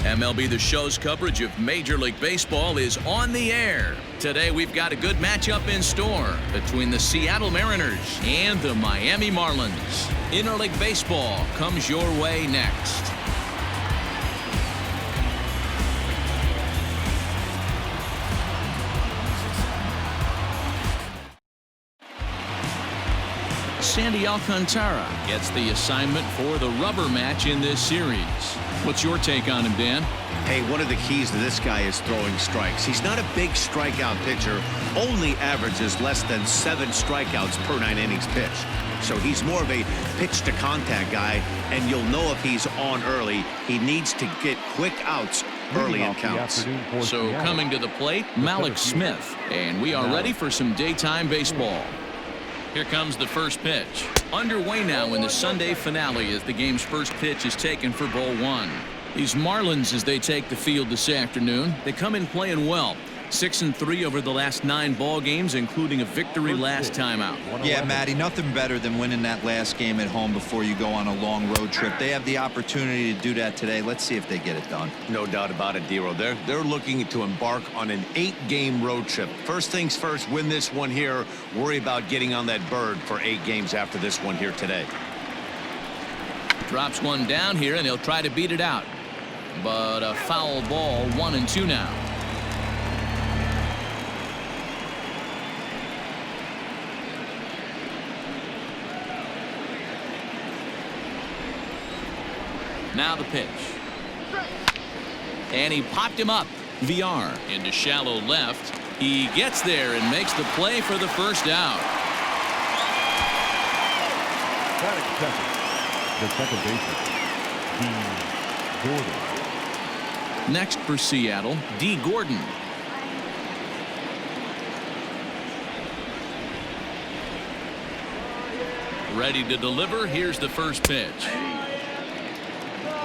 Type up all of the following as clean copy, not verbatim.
MLB The Show's coverage of Major League Baseball is on the air. Today we've got a good matchup in store between the Seattle Mariners and the Miami Marlins. Interleague Baseball comes your way next. Sandy Alcantara gets the assignment for the rubber match in this series. What's your take on him, Dan? Hey, one of the keys to this guy is throwing strikes. He's not a big strikeout pitcher, only averages less than 7 strikeouts per 9 innings pitched. So he's more of a pitch to contact guy, and you'll know if he's on early. He needs to get quick outs early in counts. So coming to the plate, Malik Smith, and we are ready for some daytime baseball. Here comes the first pitch. Underway now in the Sunday finale as the game's first pitch is taken for ball 1. These Marlins, as they take the field this afternoon, they come in playing well. 6-3 over the last 9 ball games, including a victory last time out. Yeah, Matty, nothing better than winning that last game at home before you go on a long road trip. They have the opportunity to do that today. Let's see if they get it done. No doubt about it, Dero. They're looking to embark on an 8-game road trip. First things first, win this one here. Worry about getting on that bird for 8 games after this one here today. Drops one down here, and he'll try to beat it out. But a foul ball, 1-2 now. Now the pitch. And he popped him up. VR into shallow left. He gets there and makes the play for the first out. The second baseman, D. Gordon. Next for Seattle, D. Gordon. Ready to deliver. Here's the first pitch.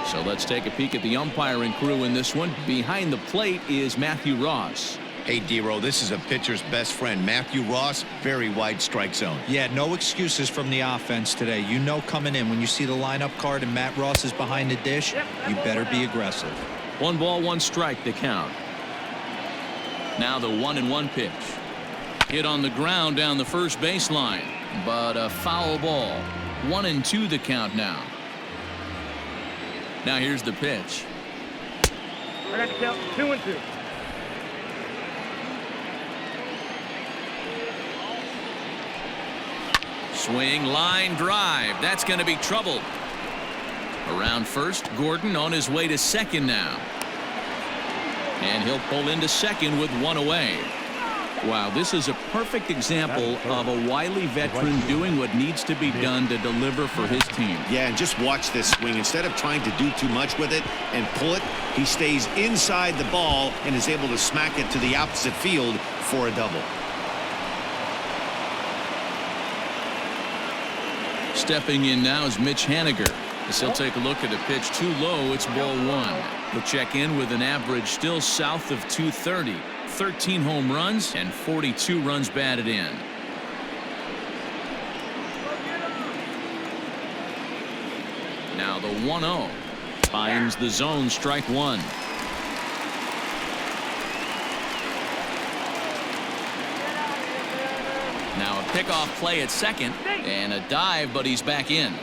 So let's take a peek at the umpiring crew in this one. Behind the plate is Matthew Ross. Hey, Dero, this is a pitcher's best friend. Matthew Ross, very wide strike zone. Yeah, no excuses from the offense today. You know coming in when you see the lineup card and Matt Ross is behind the dish, you better be aggressive. 1 ball, 1 strike to count. Now the 1-1 pitch. Hit on the ground down the first baseline, but a foul ball. 1-2 the count now. Now here's the pitch. I got to count 2-2. Swing, line drive. That's going to be trouble. Around first, Gordon on his way to second now. And he'll pull into second with 1 away. Wow, this is a perfect example of a wily veteran doing what needs to be done to deliver for his team. Yeah, and just watch this swing. Instead of trying to do too much with it and pull it, he stays inside the ball and is able to smack it to the opposite field for a double. Stepping in now is Mitch Haniger. As he'll take a look at a pitch too low, it's ball 1. He'll check in with an average still south of 230. 13 home runs and 42 runs batted in. Now the 1-0 finds the zone, strike 1. Now a pickoff play at second and a dive, but he's back in.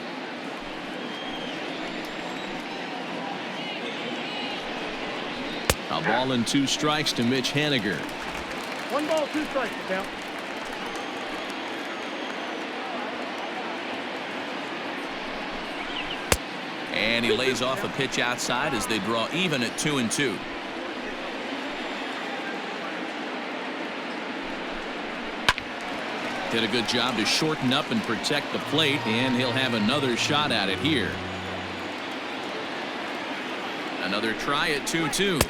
A ball and 2 strikes to Mitch Haniger. 1 ball, 2 strikes to count. And he lays off a pitch outside as they draw even at 2-2. Did a good job to shorten up and protect the plate, and he'll have another shot at it here. Another try at 2-2.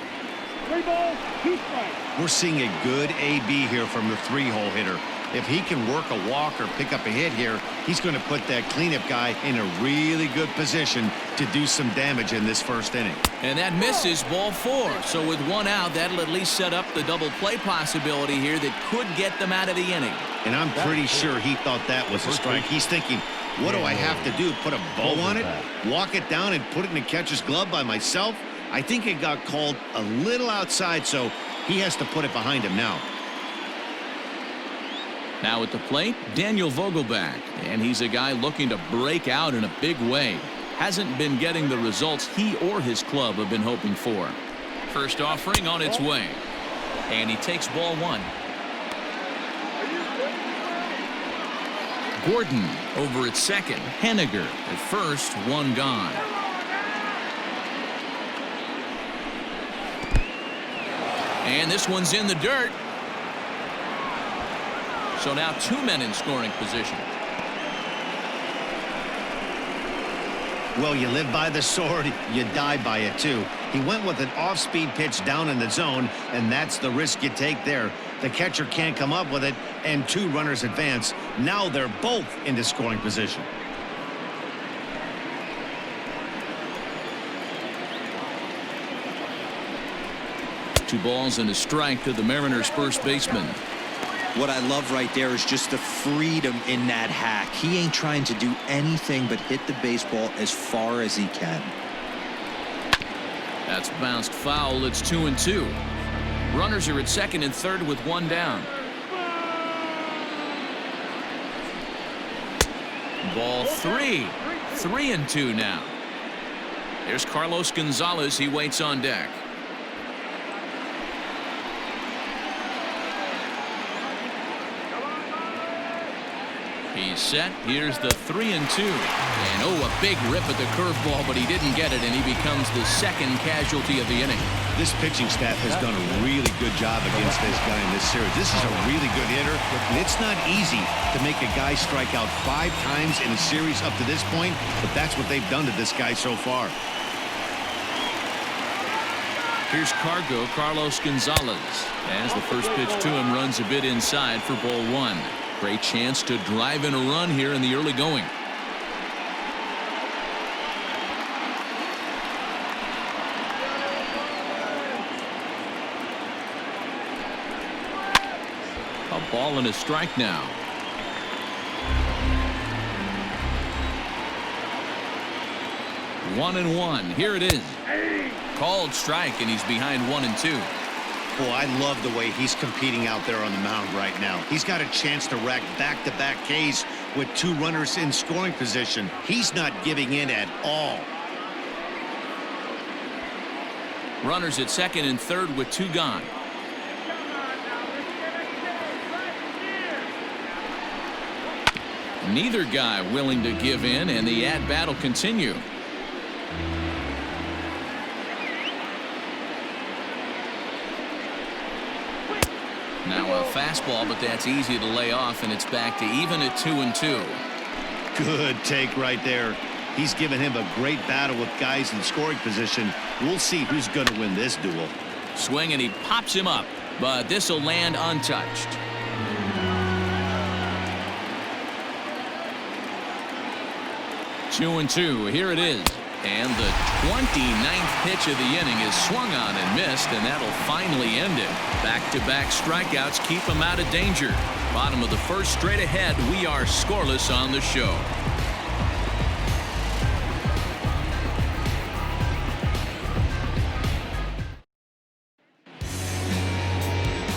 3 balls, 2 strikes. We're seeing a good AB here from the 3-hole hitter. If he can work a walk or pick up a hit here, he's going to put that cleanup guy in a really good position to do some damage in this first inning. And that misses, ball 4. So with 1 out, that'll at least set up the double play possibility here that could get them out of the inning. And I'm pretty sure he thought that was a strike. He's thinking, what do I have to do? Put a bow on it? Walk it down and put it in the catcher's glove by myself? I think it got called a little outside, so he has to put it behind him now. Now at the plate, Daniel Vogelback, and he's a guy looking to break out in a big way. Hasn't been getting the results he or his club have been hoping for. First offering on its way, and he takes ball one. Gordon over at second. Henniger at first, one gone. And this one's in the dirt. So now two men in scoring position. Well, you live by the sword, you die by it too. He went with an off-speed pitch down in the zone, and that's the risk you take there. The catcher can't come up with it, and two runners advance. Now they're both into scoring position. Two balls and a strike to the Mariners' first baseman. What I love right there is just the freedom in that hack. He ain't trying to do anything but hit the baseball as far as he can. That's bounced foul. It's 2-2. Runners are at second and third with one down. Ball three. 3-2 now. There's Carlos Gonzalez. He waits on deck. He's set. Here's the 3-2. And oh, a big rip at the curveball, but he didn't get it, and he becomes the second casualty of the inning. This pitching staff has done a really good job against this guy in this series. This is a really good hitter, and it's not easy to make a guy strike out 5 times in a series up to this point, but that's what they've done to this guy so far. Here's Carlos Gonzalez, as the first pitch to him runs a bit inside for ball one. Great chance to drive in a run here in the early going. A ball and a strike now. One and one. Here it is. Called strike, and he's behind 1-2. Boy, I love the way he's competing out there on the mound right now. He's got a chance to rack back-to-back Ks with 2 runners in scoring position. He's not giving in at all. Runners at second and third with 2 gone. Neither guy willing to give in, and the at-bat will continue. Now a fastball, but that's easy to lay off, and it's back to even at 2-2. Good take right there. He's given him a great battle with guys in scoring position. We'll see who's going to win this duel. Swing, and he pops him up, but this will land untouched. Two and two. Here it is. And the 29th pitch of the inning is swung on and missed, and that'll finally end it. Back-to-back strikeouts keep him out of danger. Bottom of the first, straight ahead. We are scoreless on the show.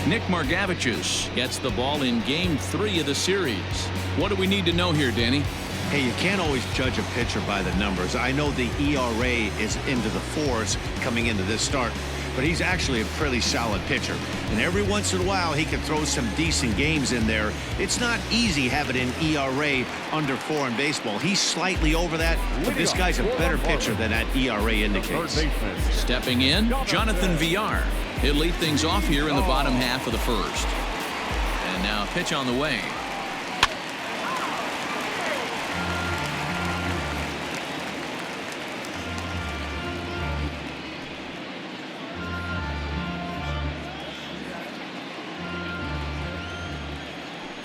Nick Margevicius gets the ball in Game 3 of the series. What do we need to know here, Danny? Hey, you can't always judge a pitcher by the numbers. I know the ERA is into the 4s coming into this start, but he's actually a pretty solid pitcher. And every once in a while, he can throw some decent games in there. It's not easy having an ERA under 4 in baseball. He's slightly over that, but this guy's a better pitcher than that ERA indicates. Stepping in, Jonathan Villar. He'll lead things off here in the bottom half of the first. And now a pitch on the way.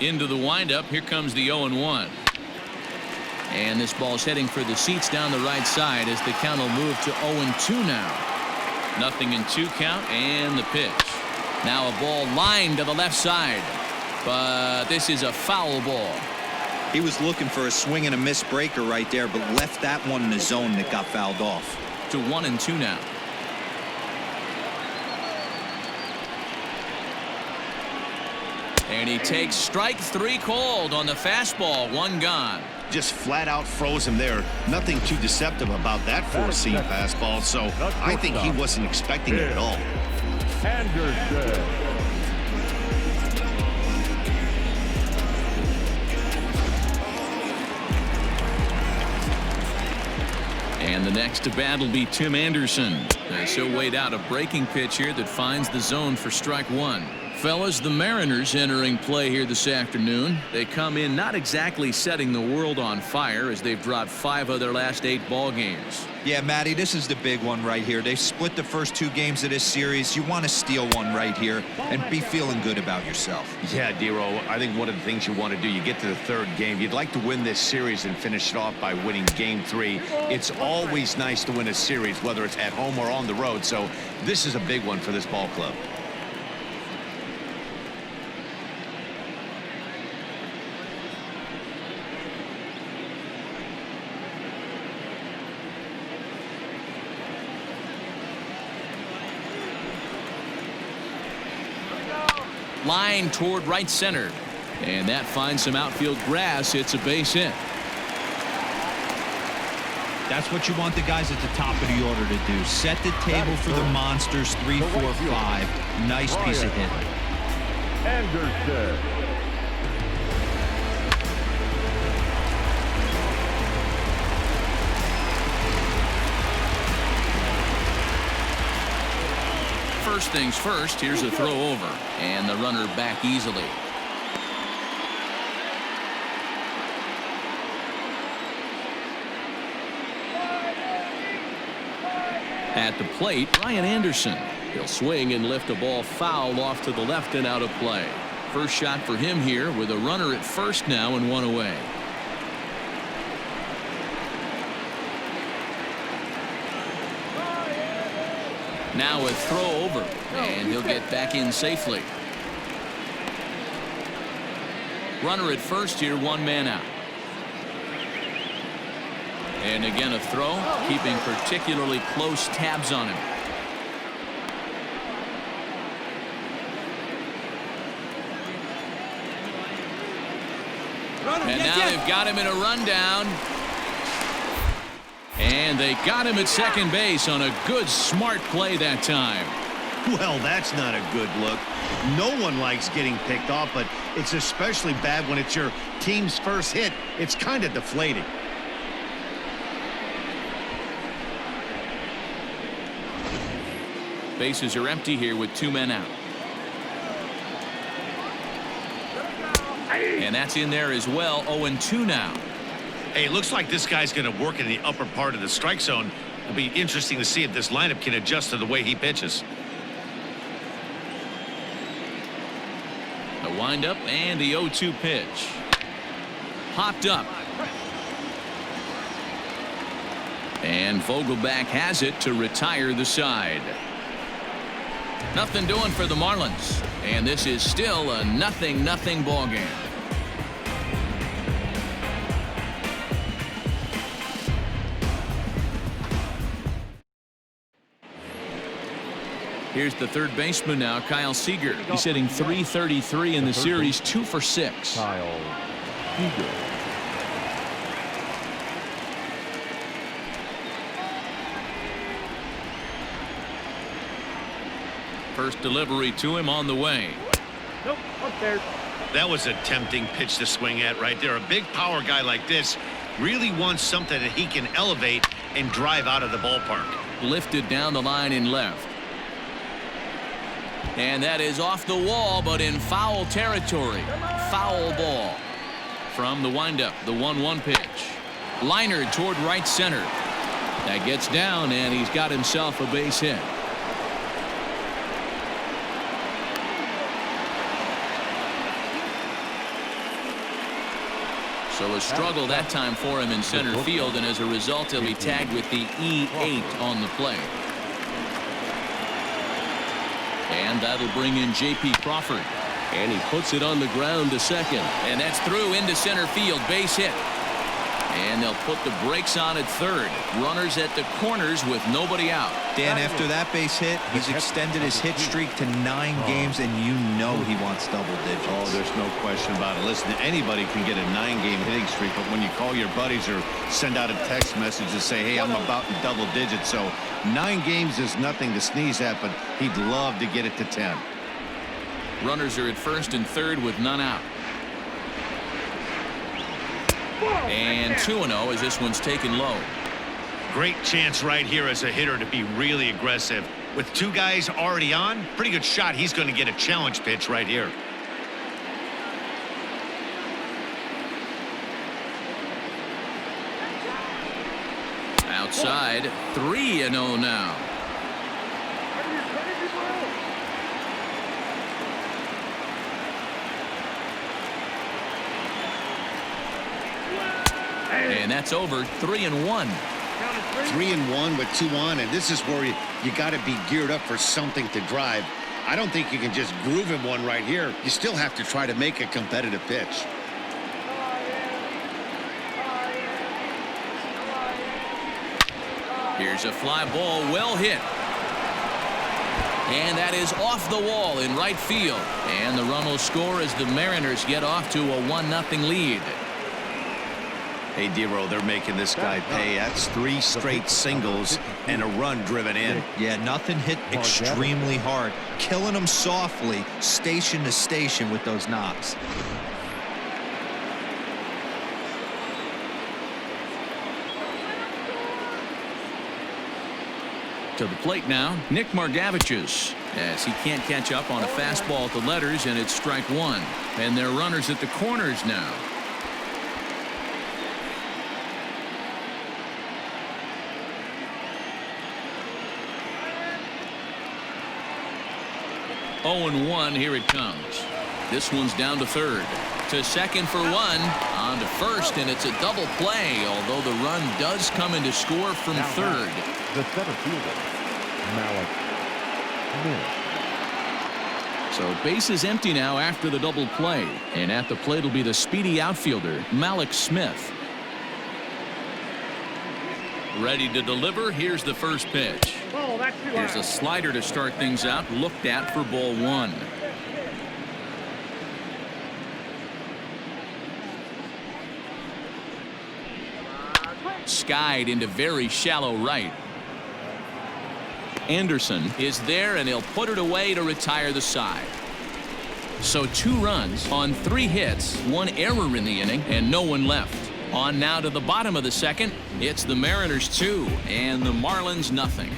Into the windup. Here comes the 0-1. And this ball's heading for the seats down the right side as the count will move to 0-2 now. 0-2 count, and the pitch. Now a ball lined to the left side, but this is a foul ball. He was looking for a swing and a miss breaker right there, but left that one in the zone that got fouled off. To 1-2 now. And he takes strike 3 called on the fastball. 1 gone. Just flat out froze him there. Nothing too deceptive about that four-seam fastball, so I think he wasn't expecting it at all. Anderson. And the next to bat will be Tim Anderson. He'll wait out a breaking pitch here that finds the zone for strike 1. Fellas, the Mariners entering play here this afternoon. They come in not exactly setting the world on fire as they've dropped 5 of their last 8 ball games. Yeah, Matty, this is the big one right here. They've split the first 2 games of this series. You want to steal one right here and be feeling good about yourself. Yeah, Dero, I think one of the things you want to do, you get to the 3rd game, you'd like to win this series and finish it off by winning game 3. It's always nice to win a series, whether it's at home or on the road, so this is a big one for this ball club. Line toward right center. And that finds some outfield grass. It's a base hit. That's what you want the guys at the top of the order to do. Set the table for the monsters. 3, 4, 5. Nice piece of hitting. Anderson. First things first, here's a throw over, and the runner back easily. At the plate, Ryan Anderson. He'll swing and lift a ball foul off to the left and out of play. First shot for him here with a runner at first now and 1 away. Now a throw over, and he'll get back in safely. Runner at first here, 1 man out. And again a throw, keeping particularly close tabs on him. And now they've got him in a rundown. And they got him at second base on a good, smart play that time. Well, that's not a good look. No one likes getting picked off, but it's especially bad when it's your team's first hit. It's kind of deflating. Bases are empty here with 2 men out. And that's in there as well. 0-2 now. Hey, it looks like this guy's going to work in the upper part of the strike zone. It'll be interesting to see if this lineup can adjust to the way he pitches. The windup and the 0-2 pitch. Popped up. And Vogelback has it to retire the side. Nothing doing for the Marlins. And this is still a 0-0 ball game. Here's the third baseman now, Kyle Seager. He's hitting .333 in the series, 2 for 6. Kyle Seager. First delivery to him on the way. Nope, upstairs. That was a tempting pitch to swing at right there. A big power guy like this really wants something that he can elevate and drive out of the ballpark. Lifted down the line in left. And that is off the wall, but in foul territory. Foul ball. From the windup, the 1-1 pitch. Liner toward right center. That gets down, and he's got himself a base hit. So a struggle that time for him in center field, and as a result, he'll be tagged with the E8 on the play. And that'll bring in J.P. Crawford. And he puts it on the ground to second. And that's through into center field. Base hit. And they'll put the brakes on at third. Runners at the corners with nobody out. Dan, after that base hit, he's extended his hit streak to 9 games, and you know he wants double digits. Oh, there's no question about it. Listen, anybody can get a 9-game hitting streak, but when you call your buddies or send out a text message and say, hey, I'm about in double digits, so 9 games is nothing to sneeze at, but he'd love to get it to 10. Runners are at first and third with none out. And 2-0 as this one's taken low. Great chance right here as a hitter to be really aggressive. With 2 guys already on, pretty good shot he's going to get a challenge pitch right here. Outside, 3-0 now. And that's over. 3-1. 3-1 with 2 on, and this is where you got to be geared up for something to drive. I don't think you can just groove him one right here. You still have to try to make a competitive pitch. Here's a fly ball, well hit. And that is off the wall in right field. And the run will score as the Mariners get off to a 1-0 lead. Hey, Dero, they're making this guy pay. That's 3 straight singles and a run driven in. Yeah, nothing hit extremely hard. Killing him softly, station to station with those knocks. To the plate now, Nick Margaviches, as he can't catch up on a fastball at the letters, and it's strike 1. And they're runners at the corners now. Oh, 0-1, here it comes. This one's down to third. To second for 1. On to first, and it's a double play, although the run does come in to score from third. The center fielder, Malik Smith. So base is empty now after the double play. And at the plate will be the speedy outfielder, Malik Smith. Ready to deliver. Here's the first pitch. Oh, that's too Here's high. a slider to start things out. Looked at for ball 1. Skied into very shallow right. Anderson is there, and he'll put it away to retire the side. So 2 runs on 3 hits, 1 error in the inning, and no one left. On now to the bottom of the second. It's the Mariners 2 and the Marlins nothing.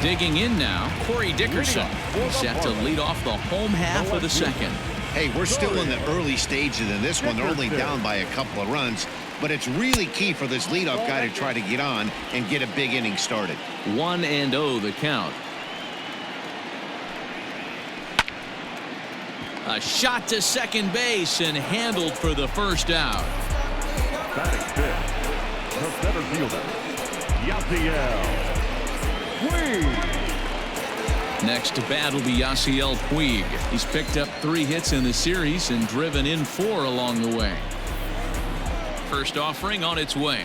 Digging in now, Corey Dickerson set to lead off the home half of the second. Hey, we're still in the early stages in this one. They're only down by a couple of runs, but it's really key for this leadoff guy to try to get on and get a big inning started. 1-0 the count. A shot to second base and handled for the first out. Batting fifth, the center fielder, Yasiel Puig. Next to bat will be Yasiel Puig. He's picked up 3 hits in the series and driven in 4 along the way. First offering on its way.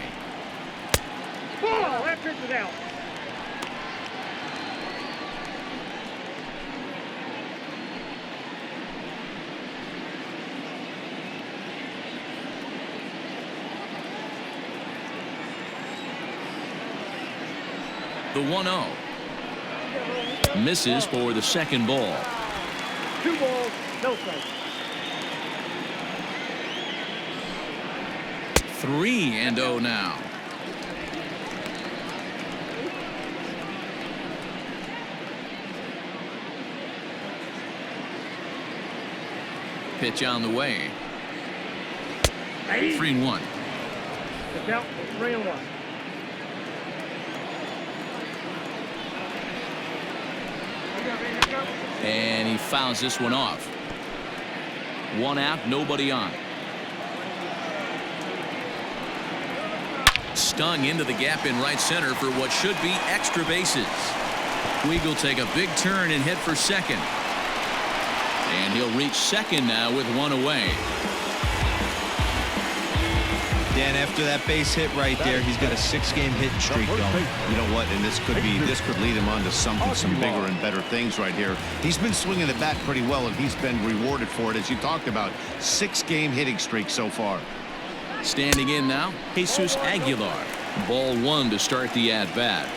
Ball, that turns it out. The 1-0. Misses for the second ball. 2 balls, no strikes. 3-0 now. Pitch on the way. 3-1. The count, 3-1. And he fouls this one off. 1 out, nobody on. Stung into the gap in right center for what should be extra bases. Puig will take a big turn and hit for second. And he'll reach second now with one away. Dan, after that base hit right there, he's got a 6-game hitting streak going. You know what? And this could lead him on to some bigger and better things right here. He's been swinging the bat pretty well, and he's been rewarded for it, as you talked about. 6-game hitting streak so far. Standing in now, Jesus Aguilar. Ball 1 to start the at-bat.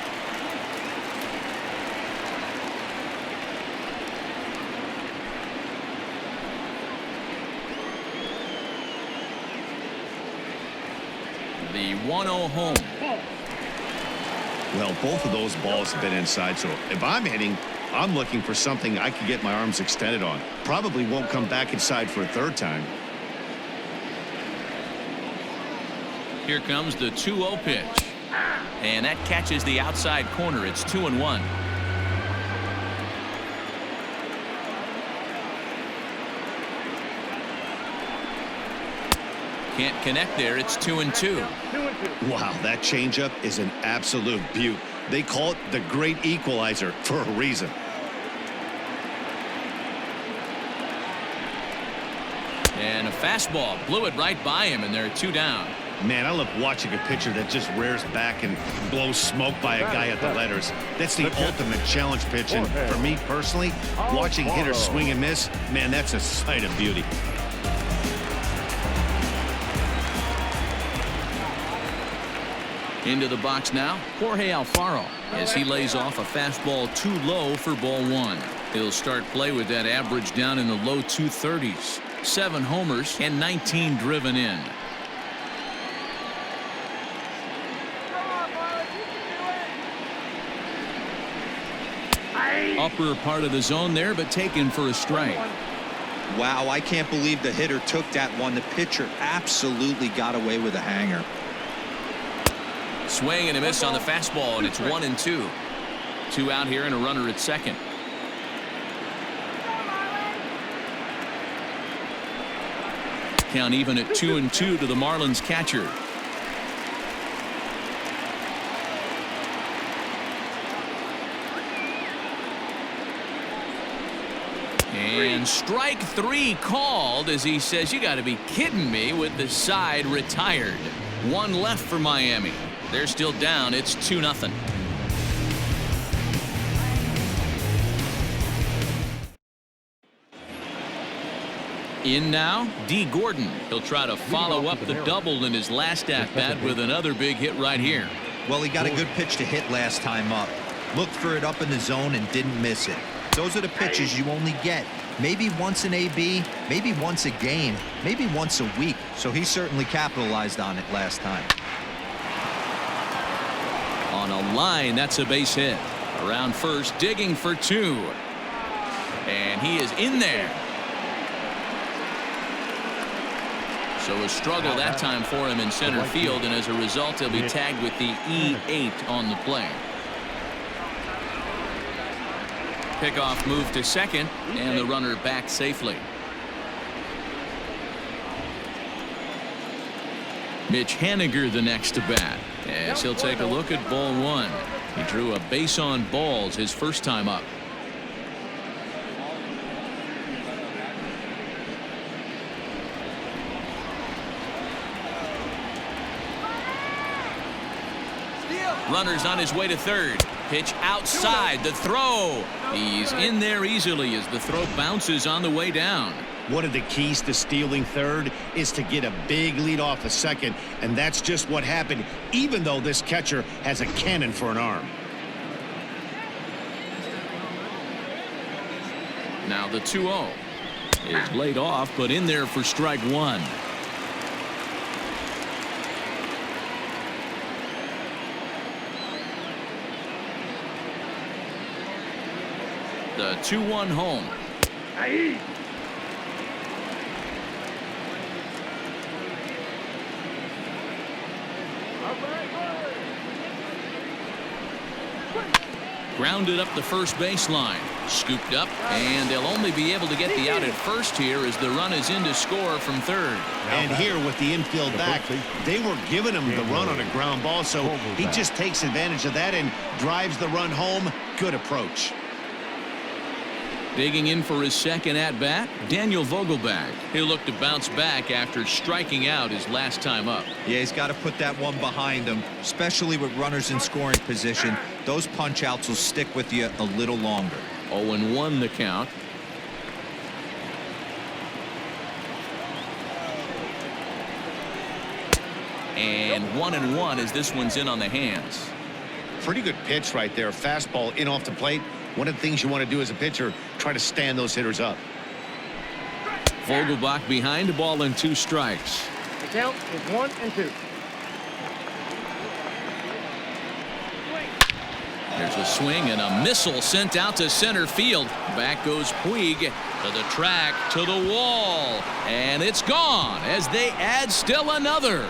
The 1-0 home. Well, both of those balls have been inside, so if I'm hitting, I'm looking for something I can get my arms extended on. Probably won't come back inside for a third time. Here comes the 2-0 pitch. And that catches the outside corner. It's 2-1. Can't connect there. It's 2-2. Wow, that changeup is an absolute beaut. They call it the great equalizer for a reason. And a fastball blew it right by him, and there are 2 down. Man, I love watching a pitcher that just rears back and blows smoke by a guy at the letters. That's the ultimate challenge pitch, and for me personally, watching hitters swing and miss, man, that's a sight of beauty. Into the box now, Jorge Alfaro, as he lays off a fastball too low for ball 1. He'll start play with that average down in the low 230s. 7 homers and 19 driven in. Upper part of the zone there, but taken for a strike. Wow, I can't believe the hitter took that one. The pitcher absolutely got away with a hanger. Swing and a miss on the fastball, and it's 1-2. 2 out here and a runner at second. Count even at 2-2 to the Marlins catcher. And strike 3 called, as he says, you got to be kidding me, with the side retired. 1 left for Miami. They're still down. It's 2-0. In now, D. Gordon. He'll try to follow up the double in his last at-bat with another big hit right here. Well, he got a good pitch to hit last time up. Looked for it up in the zone and didn't miss it. Those are the pitches you only get maybe once in AB, maybe once a game, maybe once a week. So he certainly capitalized on it last time. On a line, that's a base hit. Around first, digging for 2. And he is in there. So a struggle that time for him in center field, and as a result, he'll be tagged with the E8 on the play. Pickoff move to second, and the runner back safely. Mitch Haniger the next to bat, as he'll take a look at ball 1. He drew a base on balls his first time up. Runner's on his way to third. Pitch outside. The throw. He's in there easily as the throw bounces on the way down. One of the keys to stealing third is to get a big lead off a second, and that's just what happened, even though this catcher has a cannon for an arm. Now the 2-0 is laid off, but in there for strike 1. The 2-1 home. Grounded up the first baseline. Scooped up, and they'll only be able to get the out at first here as the run is in to score from third. And here with the infield back, they were giving him the run on a ground ball, so he just takes advantage of that and drives the run home. Good approach. Digging in for his second at-bat, Daniel Vogelbach. He'll look to bounce back after striking out his last time up. Yeah, he's got to put that one behind him, especially with runners in scoring position. Those punch-outs will stick with you a little longer. 0-1 the count. And 1-1 as this one's in on the hands. Pretty good pitch right there. Fastball in off the plate. One of the things you want to do as a pitcher, try to stand those hitters up. Vogelbach behind, a ball and 2 strikes. The count is 1-2. There's a swing and a missile sent out to center field. Back goes Puig to the track, to the wall, and it's gone as they add still another.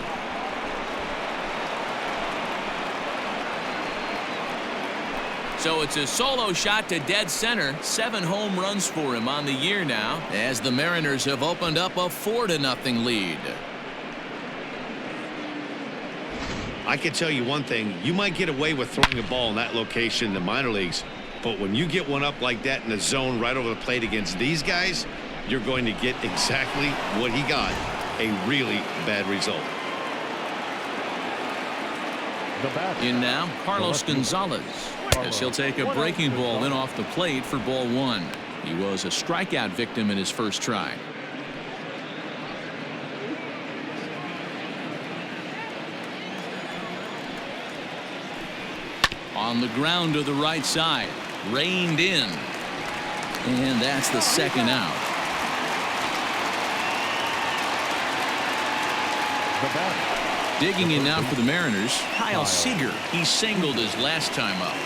So it's a solo shot to dead center. 7 home runs for him on the year now, as the Mariners have opened up a 4-0 lead. I can tell you one thing. You might get away with throwing a ball in that location in the minor leagues, but when you get one up like that in the zone right over the plate against these guys, you're going to get exactly what he got, a really bad result. In now, Carlos Gonzalez, as he'll take a breaking ball in off the plate for ball 1. He was a strikeout victim in his first try. On the ground to the right side, reined in, and that's the second out. Digging in now for the Mariners, Kyle Seager. He singled his last time up.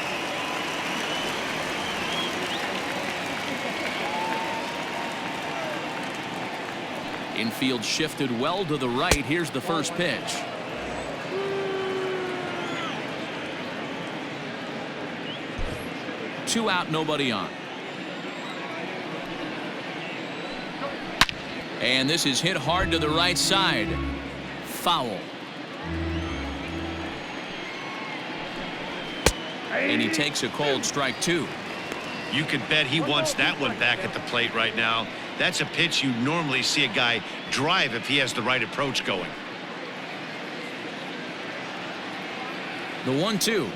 Infield shifted well to the right. Here's the first pitch. Two out, nobody on. And this is hit hard to the right side. Foul. And he takes a cold strike 2. You could bet he wants that one back at the plate right now. That's a pitch you normally see a guy drive if he has the right approach going. The 1-2.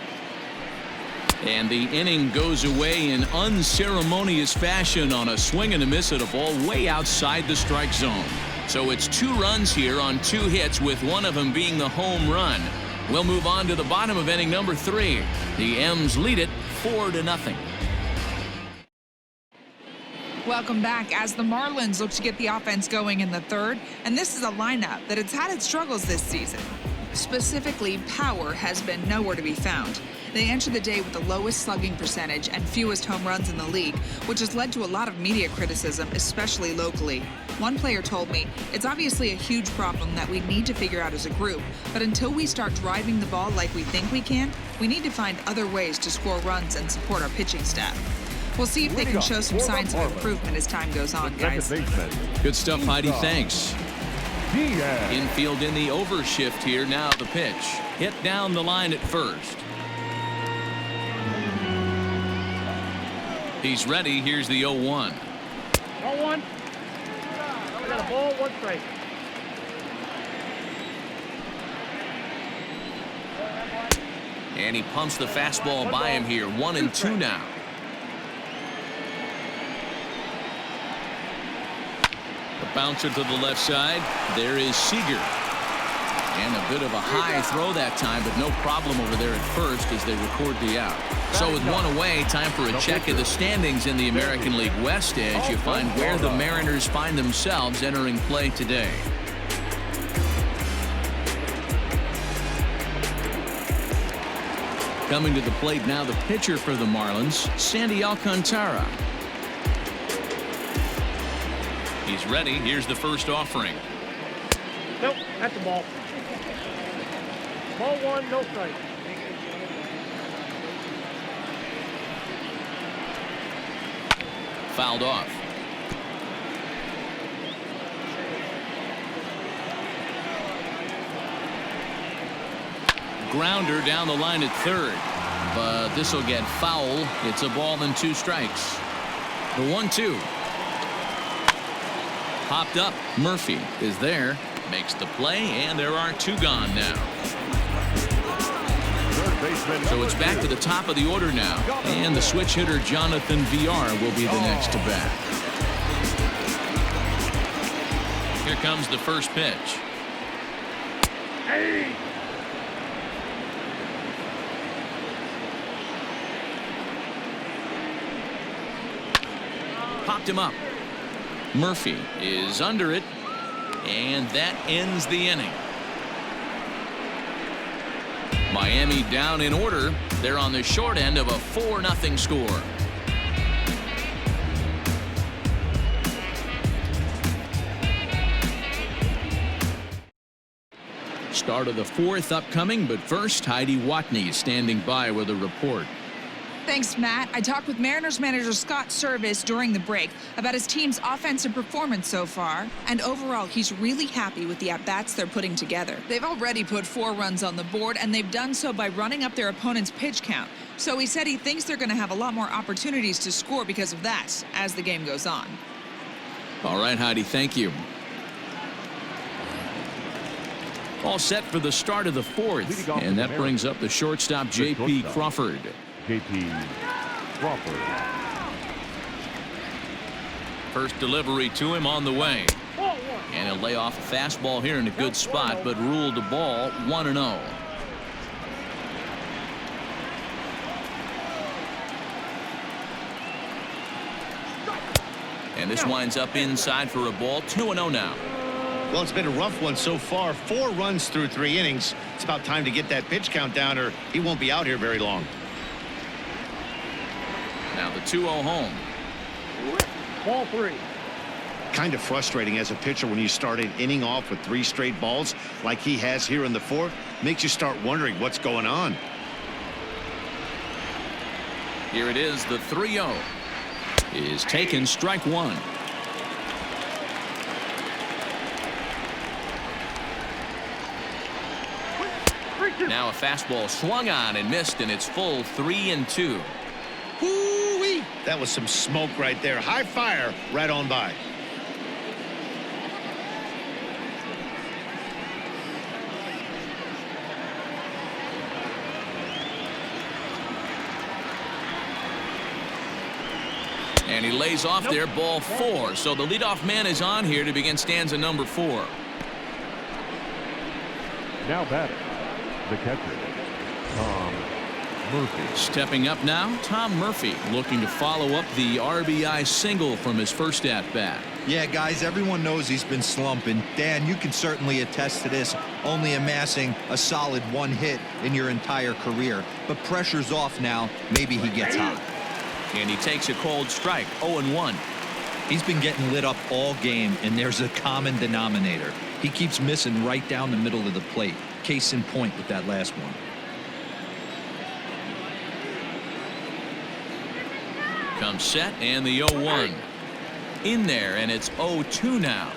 And the inning goes away in unceremonious fashion on a swing and a miss at a ball way outside the strike zone. So it's 2 runs here on 2 hits, with one of them being the home run. We'll move on to the bottom of inning number 3. The M's lead it 4-0. Welcome back as the Marlins look to get the offense going in the 3rd, and this is a lineup that has had its struggles this season. Specifically, power has been nowhere to be found. They entered the day with the lowest slugging percentage and fewest home runs in the league, which has led to a lot of media criticism, especially locally. One player told me, "It's obviously a huge problem that we need to figure out as a group, but until we start driving the ball like we think we can, we need to find other ways to score runs and support our pitching staff." We'll see if they can show some signs of improvement as time goes on, guys. Good stuff, Heidi. Thanks. Infield in the overshift here. Now the pitch. Hit down the line at first. He's ready. Here's the 0-1. 0-1. We got a ball, 1 strike. And he pumps the fastball by him here. 1-2 now. The bouncer to the left side. There is Seager. And a bit of a high throw that time, but no problem over there at first as they record the out. So with 1 away, time for a check of the standings in the American League West as you find where the Mariners find themselves entering play today. Coming to the plate now, the pitcher for the Marlins, Sandy Alcantara. He's ready. Here's the first offering. Nope, that's the ball. Ball 1, no strike. Fouled off. Grounder down the line at 3rd, but this will get foul. It's a ball and 2 strikes. The 1-2. Popped up. Murphy is there. Makes the play, and there are 2 gone now. So it's back to the top of the order now. And the switch hitter, Jonathan VR, will be the next to bat. Here comes the first pitch. Hey! Popped him up. Murphy is under it, and that ends the inning. Miami down in order. They're on the short end of a 4-0 score. Start of the 4th upcoming, but first, Heidi Watney is standing by with a report. Thanks, Matt. I talked with Mariners manager Scott Service during the break about his team's offensive performance so far, and overall, he's really happy with the at-bats they're putting together. They've already put 4 runs on the board, and they've done so by running up their opponent's pitch count. So he said he thinks they're going to have a lot more opportunities to score because of that as the game goes on. All right, Heidi, thank you. All set for the start of the 4th, and that brings up the shortstop, J.P. Crawford. J.P. Crawford. First delivery to him on the way. Ball 1. And he'll lay off a fastball here in a good spot, but ruled a ball 1-0. And this winds up inside for a ball. 2-0 now. Well, it's been a rough one so far. 4 runs through 3 innings. It's about time to get that pitch count down, or he won't be out here very long. Now the 2-0 home. Ball 3. Kind of frustrating as a pitcher when you start an inning off with 3 straight balls like he has here in the 4th. Makes you start wondering what's going on. Here it is. The 3-0 is taken. Strike 1. Now a fastball swung on and missed, and it's full 3-2. Woo-wee. That was some smoke right there. High fire right on by. And he lays off there, ball 4. So the leadoff man is on here to begin stanza number 4. Now batting, the catcher, Tom Murphy. Stepping up now, Tom Murphy looking to follow up the RBI single from his first at-bat. Yeah, guys, everyone knows he's been slumping. Dan, you can certainly attest to this, only amassing a solid 1 hit in your entire career. But pressure's off now. Maybe he gets hot. And he takes a cold strike, 0-1. He's been getting lit up all game, and there's a common denominator. He keeps missing right down the middle of the plate. Case in point with that last one. Comes set, and the 0-1. In there, and it's 0-2 now.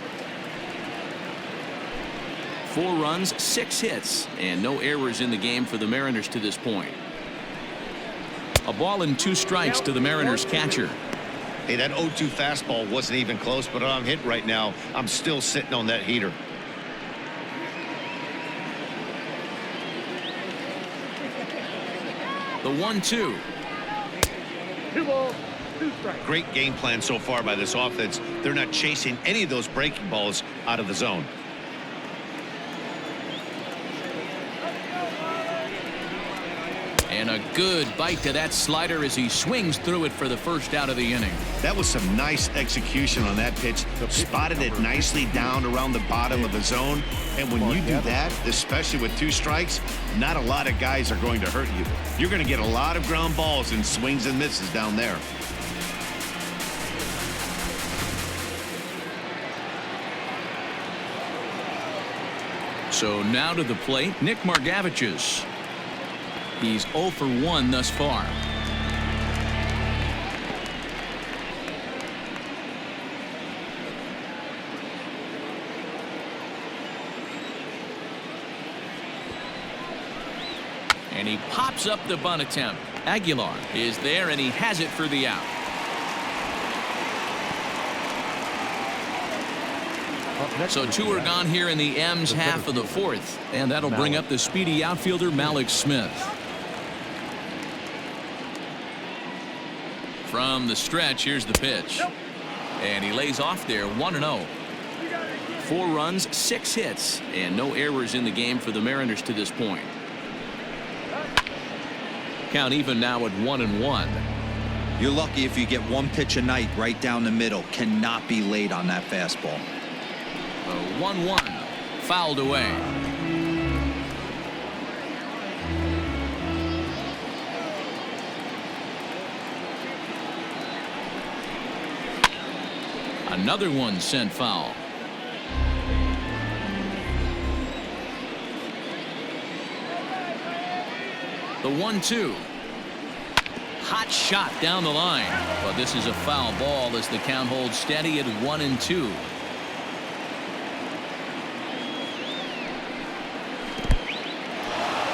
4 runs, 6 hits, and no errors in the game for the Mariners to this point. A ball and 2 strikes to the Mariners catcher. Hey, that 0-2 fastball wasn't even close, but I'm hit right now. I'm still sitting on that heater. The 1-2. 2 balls, 2 strikes. Great game plan so far by this offense. They're not chasing any of those breaking balls out of the zone. And a good bite to that slider as he swings through it for the first out of the inning. That was some nice execution on that pitch. Spotted it nicely down around the bottom of the zone. And when you do that, especially with 2 strikes, not a lot of guys are going to hurt you. You're going to get a lot of ground balls and swings and misses down there. So now to the plate, Nick Margevicius. He's 0 for 1 thus far. And he pops up the bunt attempt. Aguilar is there, and he has it for the out. So two are gone here in the M's half of the fourth, and that'll bring up the speedy outfielder Malik Smith. From the stretch, here's the pitch. And he lays off there, 1-0. 4 runs, 6 hits, and no errors in the game for the Mariners to this point. Count even now at 1-1. You're lucky if you get one pitch a night right down the middle. Cannot be late on that fastball. 1-1, fouled away. Another one sent foul. The 1-2. Hot shot down the line, but this is a foul ball as the count holds steady at 1-2.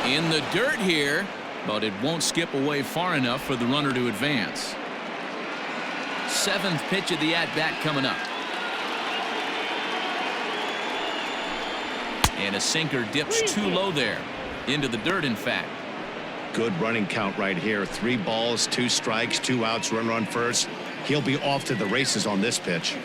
In the dirt here, but it won't skip away far enough for the runner to advance. 7th pitch of the at-bat coming up. And a sinker dips too low there. Into the dirt, in fact. Good running count right here. 3 balls, 2 strikes, 2 outs, runner on first. He'll be off to the races on this pitch.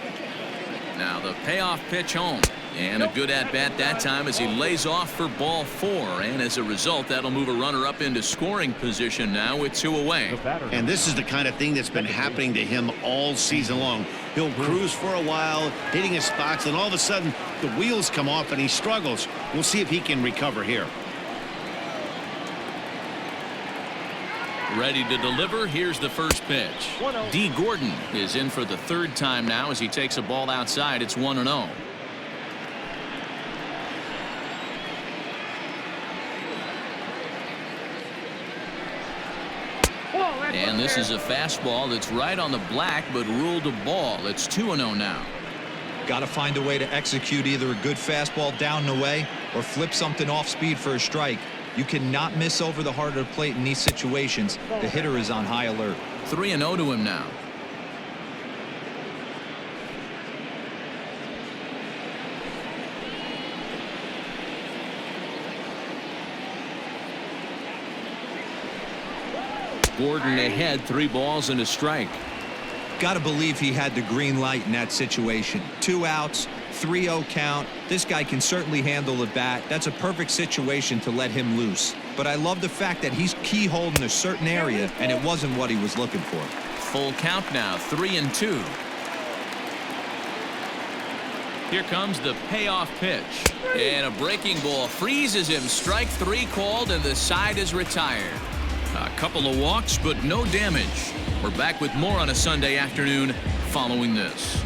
Now the payoff pitch home. And a good at-bat that time as he lays off for ball 4. And as a result, that'll move a runner up into scoring position now with 2 away. And this is the kind of thing that's been happening to him all season long. He'll cruise for a while, hitting his spots, and all of a sudden the wheels come off and he struggles. We'll see if he can recover here. Ready to deliver. Here's the first pitch. D. Gordon is in for the 3rd time now as he takes a ball outside. It's 1-0. And this is a fastball that's right on the black but ruled a ball. It's 2-0 now. Got to find a way to execute either a good fastball down the way or flip something off speed for a strike. You cannot miss over the heart of the plate in these situations. The hitter is on high alert. 3-0 to him now. Gordon ahead, 3 balls and a strike. Got to believe he had the green light in that situation. 2 outs, 3-0 count. This guy can certainly handle the bat. That's a perfect situation to let him loose. But I love the fact that he's keyholed in a certain area, and it wasn't what he was looking for. Full count now, 3-2. Here comes the payoff pitch. And a breaking ball freezes him. Strike 3 called, and the side is retired. A couple of walks, but no damage. We're back with more on a Sunday afternoon following this.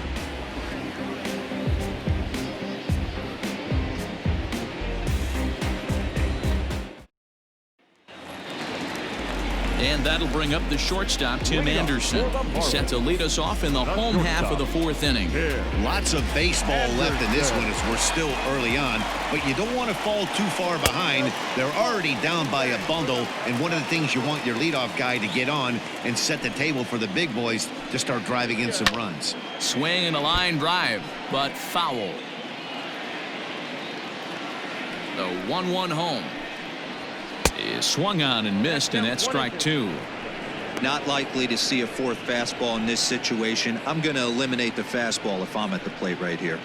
And that'll bring up the shortstop, Tim Anderson. He's set to lead us off in the home half of the 4th inning. Lots of baseball left in this one as we're still early on, but you don't want to fall too far behind. They're already down by a bundle, and one of the things you want your leadoff guy to get on and set the table for the big boys to start driving in some runs. Swing and a line drive, but foul. The 1-1 home is swung on and missed, and that's strike 2. Not likely to see a 4th fastball in this situation. I'm going to eliminate the fastball if I'm at the plate right here.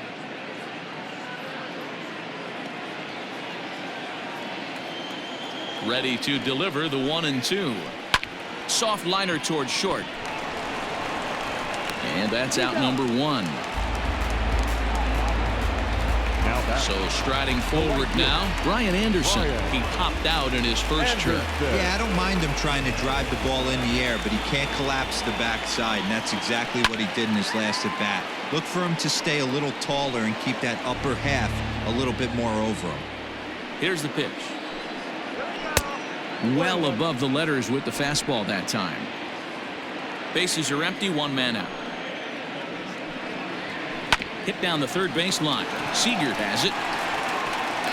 Ready to deliver the 1-2. Soft liner towards short. And that's out number 1. So striding forward now, Brian Anderson. He popped out in his first trip. Yeah, I don't mind him trying to drive the ball in the air, but he can't collapse the backside, and that's exactly what he did in his last at bat. Look for him to stay a little taller and keep that upper half a little bit more over him. Here's the pitch. Well above the letters with the fastball that time. Bases are empty, 1 man out. Hit down the 3rd base line. Seager has it.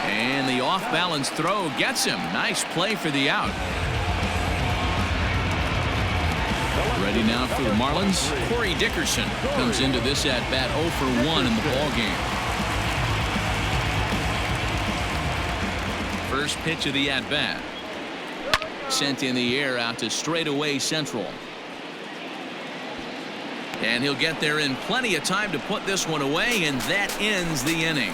And the off-balance throw gets him. Nice play for the out. Ready now for the Marlins. Corey Dickerson comes into this at-bat 0 for 1 in the ballgame. First pitch of the at-bat. Sent in the air out to straightaway central. And he'll get there in plenty of time to put this one away, and that ends the inning.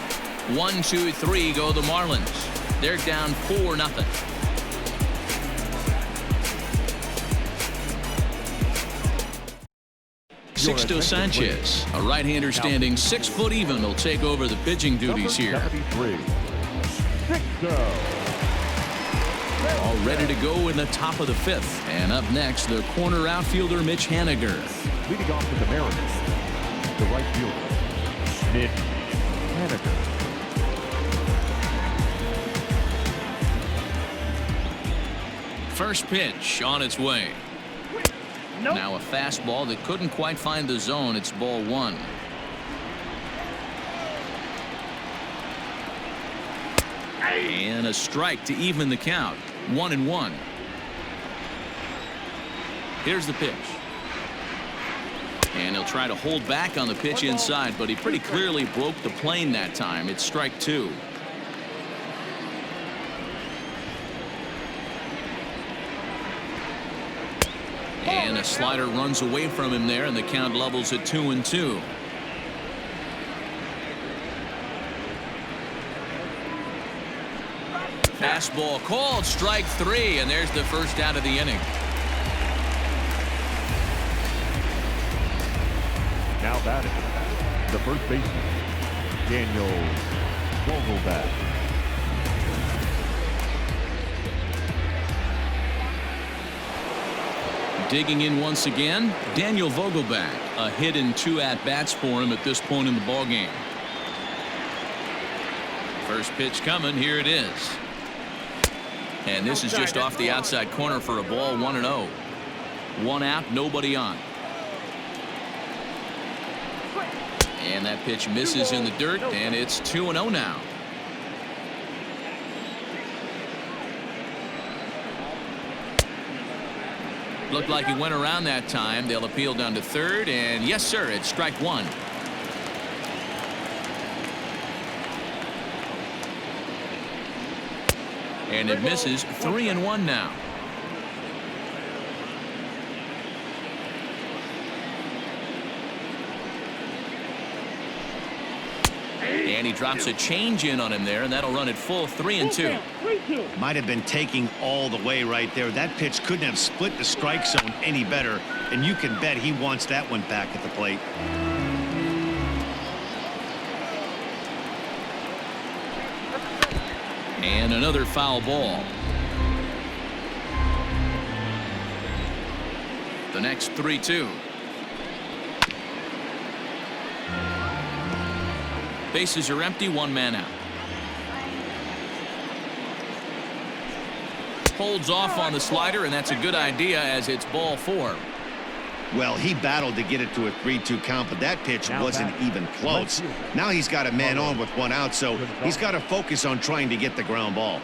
1, 2, 3 go the Marlins. They're down 4-0. Sixto Sanchez, a right-hander standing 6 foot even, will take over the pitching duties here. 73. Sixto. All ready to go in the top of the 5th. And up next, the corner outfielder Mitch Haniger. Leading off with the Mariners, the right fielder, Mitch Haniger. First pitch on its way. Nope. Now a fastball that couldn't quite find the zone. It's ball 1. And a strike to even the count. 1-1. Here's the pitch. And he'll try to hold back on the pitch inside, but he pretty clearly broke the plane that time. It's strike 2. And a slider runs away from him there, and the count levels at 2-2. Fastball called, strike 3, and there's the first out of the inning. Now batting, the first baseman, Daniel Vogelbach. Digging in once again, Daniel Vogelbach. A hit and 2 at-bats for him at this point in the ballgame. First pitch coming. Here it is. And this is just off the outside corner for a ball. 1-0. 1 out, nobody on. And that pitch misses in the dirt, and it's 2-0 now. Looked like he went around that time. They'll appeal down to third, and yes, sir, it's strike 1. And it misses. 3-1 now. And he drops a change in on him there, and that'll run it full. 3-2. Might have been taking all the way right there. That pitch couldn't have split the strike zone any better, and you can bet he wants that one back at the plate. And another foul ball. The next 3-2. Bases are empty, 1 man out. Holds off on the slider, and that's a good idea as it's ball 4. Well, he battled to get it to a 3-2 count, but that pitch wasn't even close. Now he's got a man on with 1 out, so he's got to focus on trying to get the ground ball.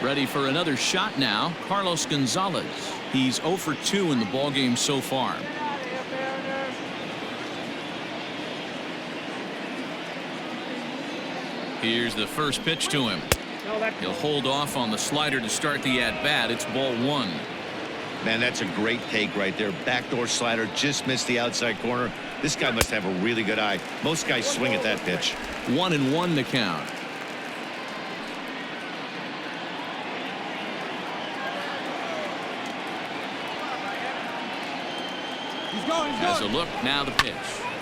Ready for another shot now, Carlos Gonzalez. He's 0 for 2 in the ballgame so far. Here's the first pitch to him. He'll hold off on the slider to start the at-bat. It's ball 1. Man, that's a great take right there. Backdoor slider just missed the outside corner. This guy must have a really good eye. Most guys swing at that pitch. 1-1 to count. Has a look, now the pitch.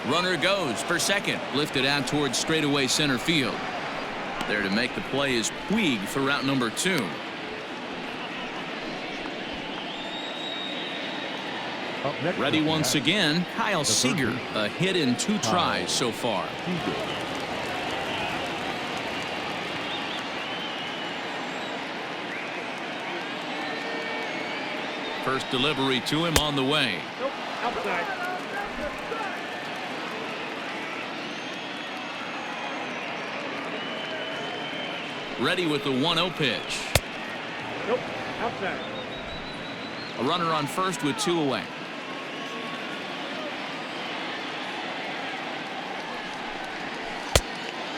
Runner goes for second, lifted out towards straightaway center field. There to make the play is Puig for route number 2. Ready once again, Kyle Seager. A hit in 2 tries so far. First delivery to him on the way. Nope, outside. Ready with the 1-0 pitch. Nope, outside. A runner on first with 2 away.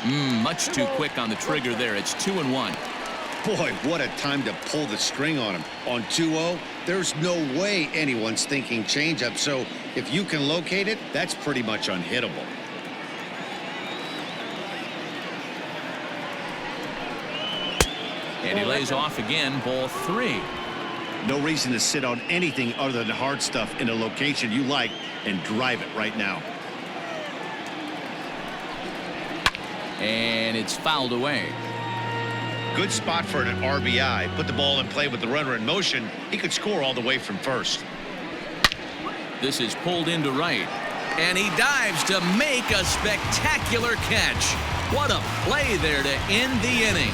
Much too quick on the trigger there. It's 2-1. Boy, what a time to pull the string on him. On 2-0, there's no way anyone's thinking changeup. So if you can locate it, that's pretty much unhittable. And he lays off again, ball 3. No reason to sit on anything other than hard stuff in a location you like and drive it right now. And it's fouled away. Good spot for an RBI. Put the ball in play with the runner in motion. He could score all the way from first. This is pulled into right. And he dives to make a spectacular catch. What a play there to end the inning.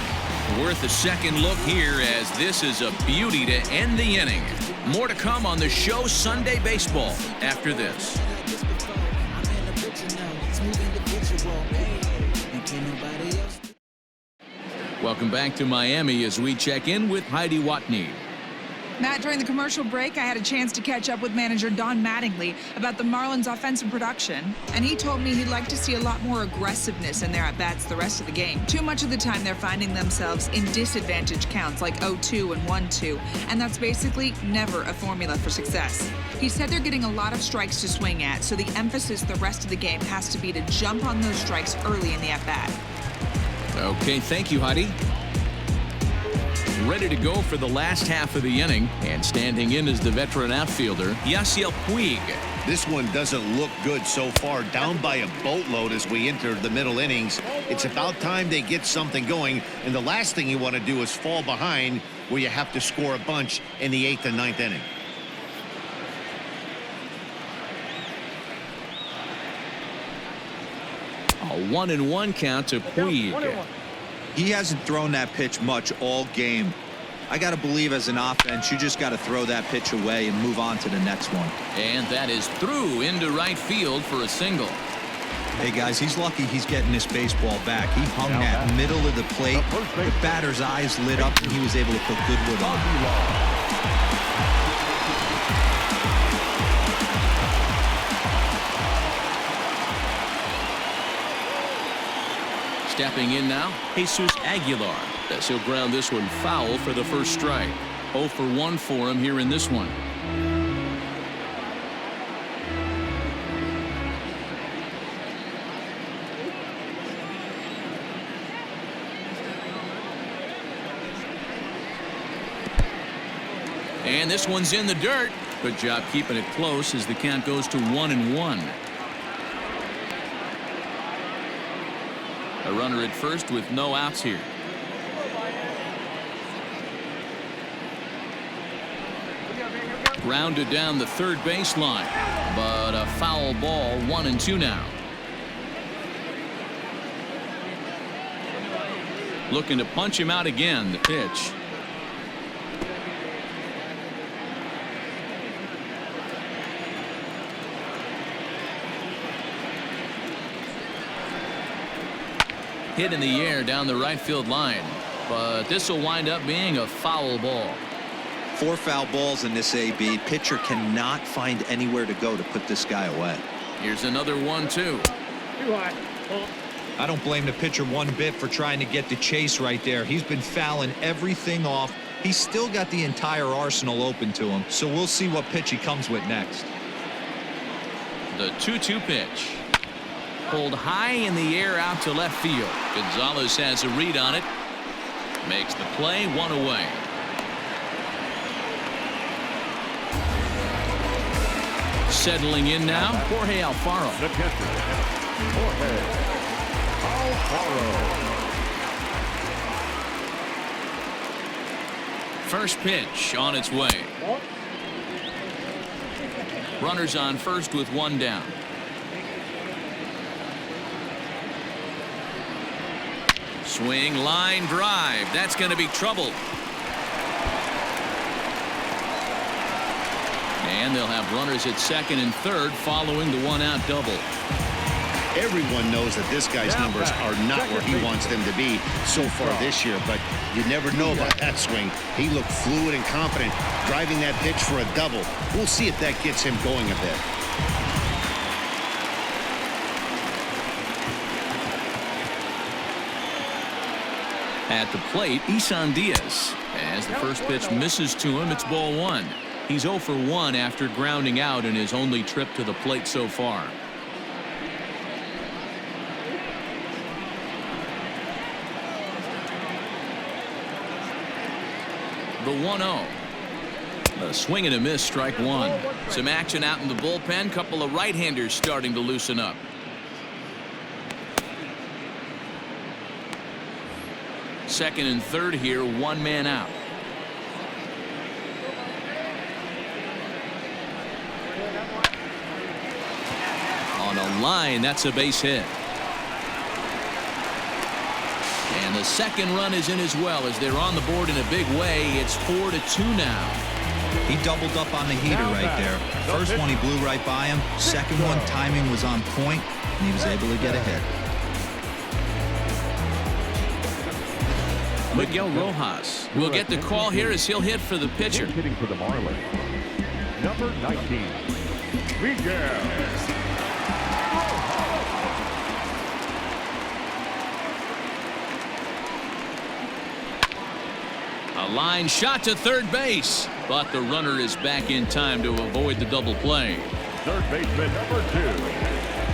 Worth a second look here, as this is a beauty to end the inning. More to come on the show Sunday Baseball after this. Welcome back to Miami as we check in with Heidi Watney. Matt, during the commercial break, I had a chance to catch up with manager Don Mattingly about the Marlins' offensive production, and he told me he'd like to see a lot more aggressiveness in their at-bats the rest of the game. Too much of the time, they're finding themselves in disadvantage counts like 0-2 and 1-2, and that's basically never a formula for success. He said they're getting a lot of strikes to swing at, so the emphasis the rest of the game has to be to jump on those strikes early in the at-bat. Okay, thank you, Heidi. Ready to go for the last half of the inning, and standing in is the veteran outfielder, Yasiel Puig. This one doesn't look good so far. Down by a boatload as we enter the middle innings. It's about time they get something going, and the last thing you want to do is fall behind where you have to score a bunch in the 8th and 9th inning. A 1-1 count to Puig. He hasn't thrown that pitch much all game. I got to believe as an offense, you just got to throw that pitch away and move on to the next one. And that is through into right field for a single. Hey, guys, he's lucky he's getting this baseball back. He hung that middle of the plate. The batter's eyes lit up, and he was able to put Goodwood on. Stepping in now, Jesus Aguilar. As he'll ground this one foul for the first strike. 0 for 1 for him here in this one. And this one's in the dirt. Good job keeping it close as the count goes to 1-1. A runner at first with no outs here. Grounded down the third baseline, but a foul ball. 1-2 now. Looking to punch him out again. The pitch. Hit in the air down the right field line, but this will wind up being a foul ball. 4 foul balls in this AB. Pitcher cannot find anywhere to go to put this guy away. Here's another 1-2. Too high. Ball. I don't blame the pitcher one bit for trying to get the chase right there. He's been fouling everything off. He's still got the entire arsenal open to him, so we'll see what pitch he comes with next. The 2-2 pitch. Pulled high in the air out to left field. Gonzalez has a read on it. Makes the play, 1 away. Settling in now, Jorge Alfaro. The catcher, Jorge Alfaro. First pitch on its way. Runners on first with 1 down. Swing, line drive. That's going to be trouble. And they'll have runners at second and third following the 1-out double. Everyone knows that this guy's numbers are not where he wants them to be so far this year, but you never know about that swing. He looked fluid and confident, driving that pitch for a double. We'll see if that gets him going a bit. At the plate, Isan Diaz. As the first pitch misses to him, it's ball 1. He's 0 for 1 after grounding out in his only trip to the plate so far. The 1-0. A swing and a miss, strike 1. Some action out in the bullpen. Couple of right-handers starting to loosen up. Second and third here, 1 man out. On a line, that's a base hit. And the second run is in as well as they're on the board in a big way. It's 4-2 now. He doubled up on the heater right there. First one, he blew right by him. Second one, timing was on point, and he was able to get ahead. Miguel Rojas will get the call here as he'll hit for the pitcher. Hitting for the Marlins, number 19, Miguel. A line shot to third base, but the runner is back in time to avoid the double play. Third baseman, number 2.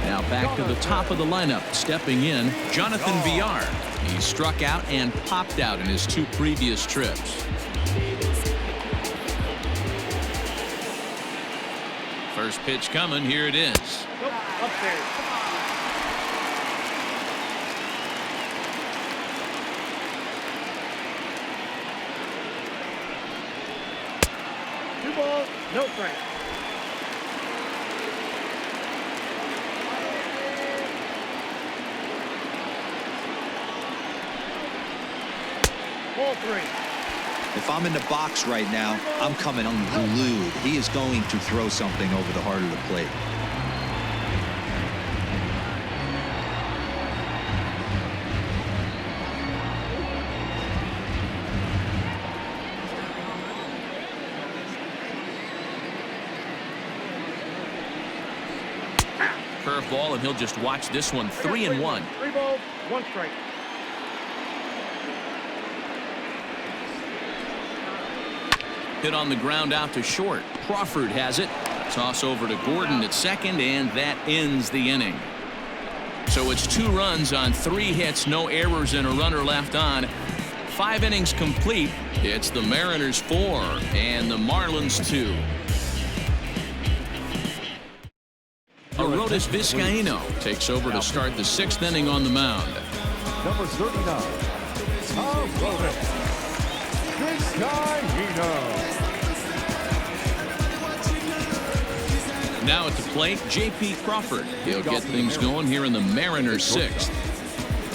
Now back to the top of the lineup, stepping in, Jonathan Villar. He struck out and popped out in his 2 previous trips. First pitch coming, here it is. Nope, upstairs. Two balls, no strike. Ball 3. If I'm in the box right now, I'm coming unglued. He is going to throw something over the heart of the plate. Curveball, and he'll just watch this one. 3-1. 3 balls, 1 strike. Hit on the ground out to short. Crawford has it. Toss over to Gordon at second, and that ends the inning. So it's 2 runs on 3 hits, no errors, and a runner left on. 5 innings complete. It's the Mariners 4 and the Marlins 2. Arodys Vizcaíno takes over to start the 6th inning on the mound. Number 39, Arodys Vizcaíno. Now at the plate, J.P. Crawford. He'll get things going here in the Mariners 6th.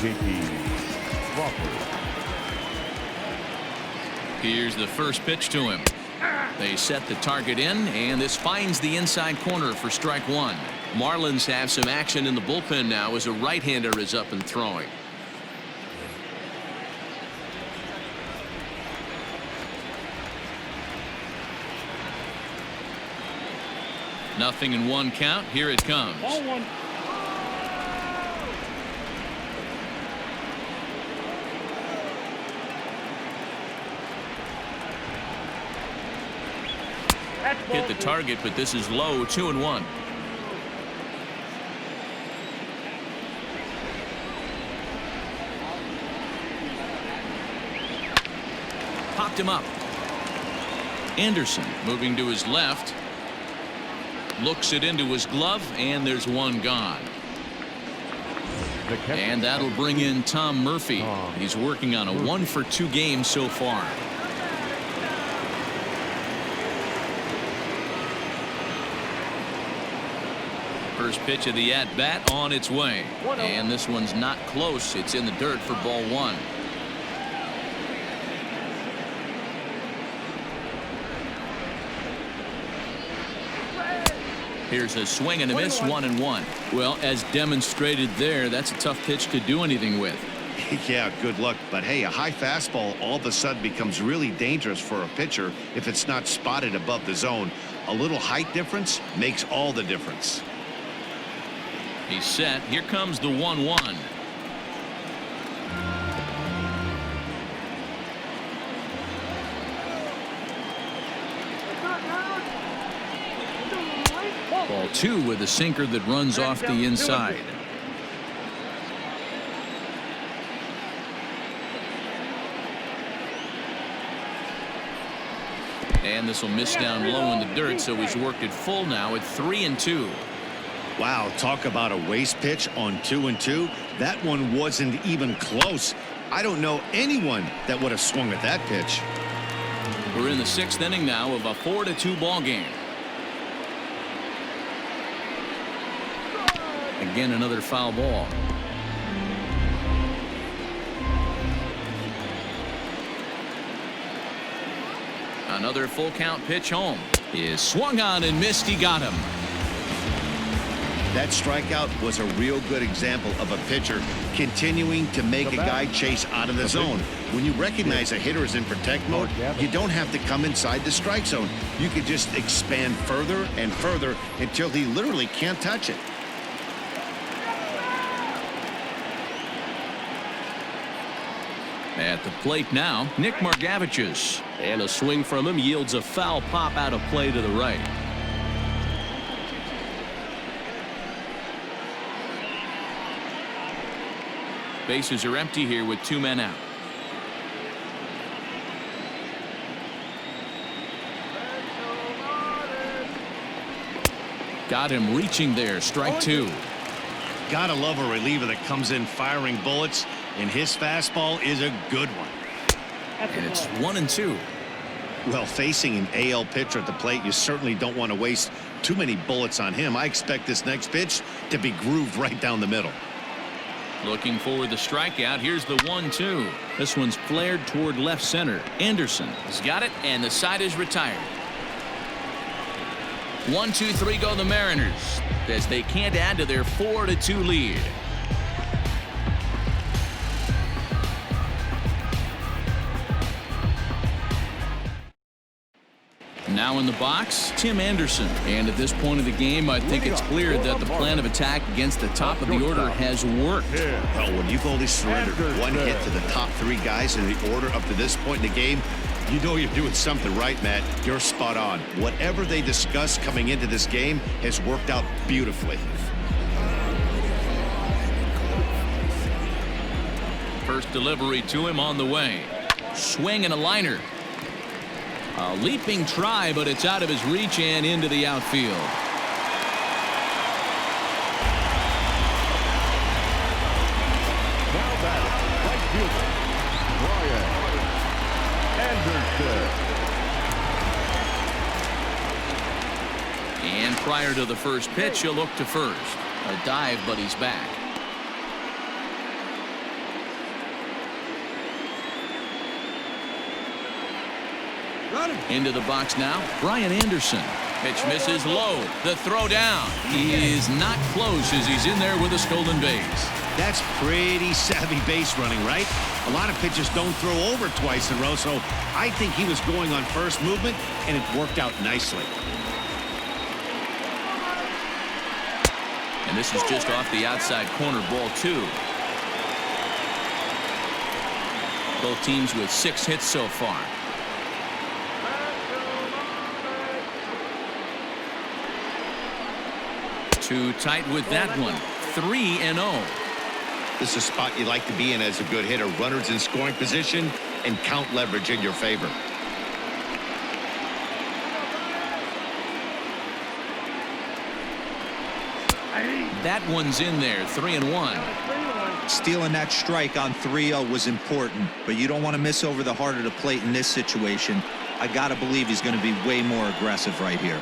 J.P. Crawford. Here's the first pitch to him. They set the target in, and this finds the inside corner for strike 1. Marlins have some action in the bullpen now as a right-hander is up and throwing. Nothing in 1 count. Here it comes. Ball 1. Hit the target, but this is low. 2-1. Popped him up. Anderson moving to his left. Looks it into his glove, and there's 1 gone. And that'll bring in Tom Murphy. He's working on a 1-for-2 game so far. First pitch of the at-bat on its way. And this one's not close. It's in the dirt for ball 1. Here's a swing and a miss, 1-1. Well, as demonstrated there, that's a tough pitch to do anything with. Yeah, good luck. But hey, a high fastball all of a sudden becomes really dangerous for a pitcher if it's not spotted above the zone. A little height difference makes all the difference. He's set. Here comes the 1-1. Ball 2 with a sinker that runs off the inside. And this will miss down low in the dirt, so he's worked it full now at 3-2. Wow, talk about a waste pitch on 2-2. That one wasn't even close. I don't know anyone that would have swung at that pitch. We're in the 6th inning now of a 4-2 ball game. Again, another foul ball. Another full count pitch home is swung on and missed. He got him. That strikeout was a real good example of a pitcher continuing to make a guy chase out of the zone. When you recognize a hitter is in protect mode, you don't have to come inside the strike zone. You can just expand further and further until he literally can't touch it. At the plate now, Nick Margavichus. And a swing from him yields a foul pop out of play to the right. Bases are empty here with 2 men out. Got him reaching there. Strike 2. Gotta love a reliever that comes in firing bullets, and his fastball is a good one. And it's 1-2. Well, facing an AL pitcher at the plate, you certainly don't want to waste too many bullets on him. I expect this next pitch to be grooved right down the middle. Looking for the strikeout. Here's the 1-2. This one's flared toward left center. Anderson has got it, and the side is retired. 1-2-3 go the Mariners as they can't add to their 4-2 lead. Now in the box, Tim Anderson. And at this point of the game, I think it's clear that the plan of attack against the top of the order has worked. Well, when you've only surrendered one hit to the top 3 guys in the order up to this point in the game, you know you're doing something right, Matt. You're spot on. Whatever they discussed coming into this game has worked out beautifully. First delivery to him on the way. Swing and a liner. A leaping try, but it's out of his reach and into the outfield. Now batting, right fielder, Brian Anderson. And prior to the first pitch, he'll look to first. A dive, but he's back. Into the box now, Brian Anderson. Pitch misses low. The throw down. He is not close as he's in there with a stolen base. That's pretty savvy base running, right? A lot of pitchers don't throw over twice in a row, so I think he was going on first movement, and it worked out nicely. And this is just off the outside corner, ball 2. Both teams with 6 hits so far. Too tight with that one. 3-0. This is a spot you like to be in as a good hitter. Runners in scoring position and count leverage in your favor. That one's in there. 3-1. Stealing that strike on 3-0 was important, but you don't want to miss over the heart of the plate in this situation. I got to believe he's going to be way more aggressive right here.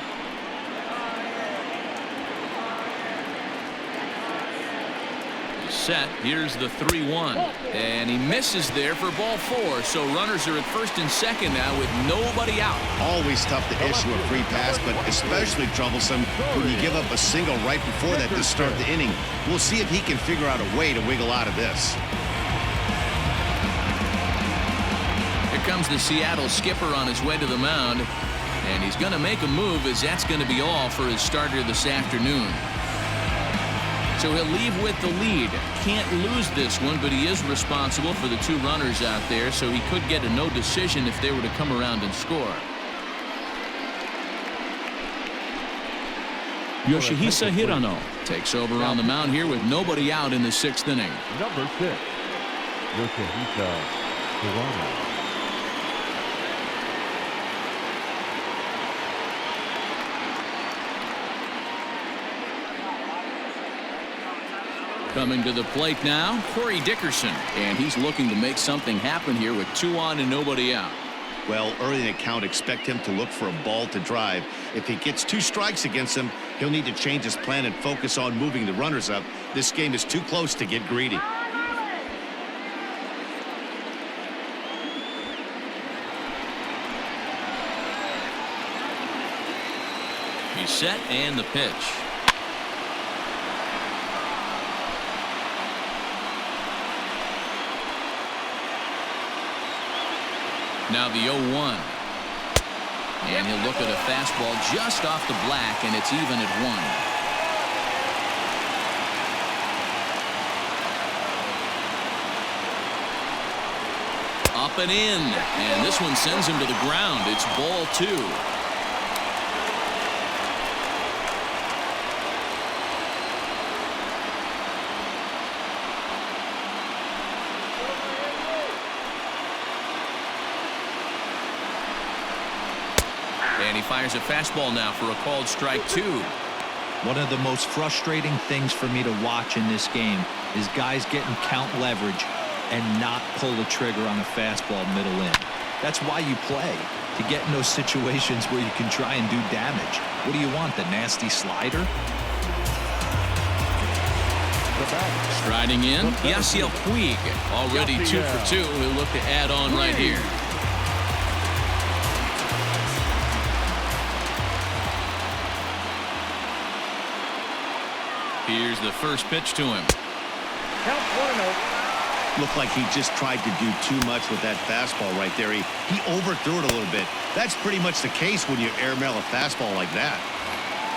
Set. Here's the 3-1. And he misses there for ball 4. So runners are at first and second now with nobody out. Always tough to issue a free pass, but especially troublesome when you give up a single right before that to start the inning. We'll see if he can figure out a way to wiggle out of this. Here comes the Seattle skipper on his way to the mound. And he's going to make a move, as that's going to be all for his starter this afternoon. So he'll leave with the lead. Can't lose this one, but he is responsible for the 2 runners out there, so he could get a no decision if they were to come around and score. Yoshihisa Hirano takes over on the mound here with nobody out in the 6th inning. Number 6, Yoshihisa Hirano. Coming to the plate now, Corey Dickerson, and he's looking to make something happen here with 2 on and nobody out. Well, early in the count, expect him to look for a ball to drive. If he gets 2 strikes against him, he'll need to change his plan and focus on moving the runners up. This game is too close to get greedy. He's set and the pitch. Now the 0-1. And he'll look at a fastball just off the black, and it's even at 1. Up and in. And this one sends him to the ground. It's ball 2. And he fires a fastball now for a called strike 2. One of the most frustrating things for me to watch in this game is guys getting count leverage and not pull the trigger on a fastball middle in. That's why you play, to get in those situations where you can try and do damage. What do you want, the nasty slider? Striding in, Yasiel Puig, already 2 for 2. He'll look to add on right here. Here's the first pitch to him. Count 1-0. Looked like he just tried to do too much with that fastball right there. He overthrew it a little bit. That's pretty much the case when you airmail a fastball like that.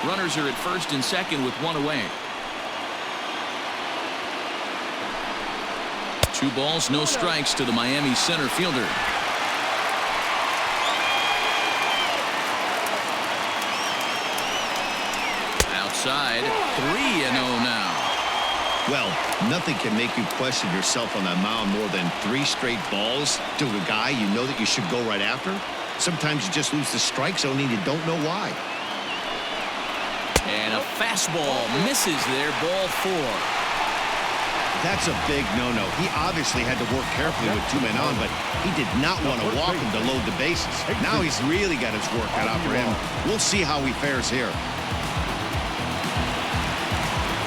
Runners are at 1st and 2nd with 1 away. 2 balls, no strikes to the Miami center fielder. Outside, 3-0 now. Well, nothing can make you question yourself on that mound more than 3 straight balls to a guy you know that you should go right after. Sometimes you just lose the strike zone and you don't know why. And a fastball misses there, ball 4. That's a big no-no. He obviously had to work carefully with 2 men on, but he did not want to walk him to load the bases. Now he's really got his work cut out for him. We'll see how he fares here.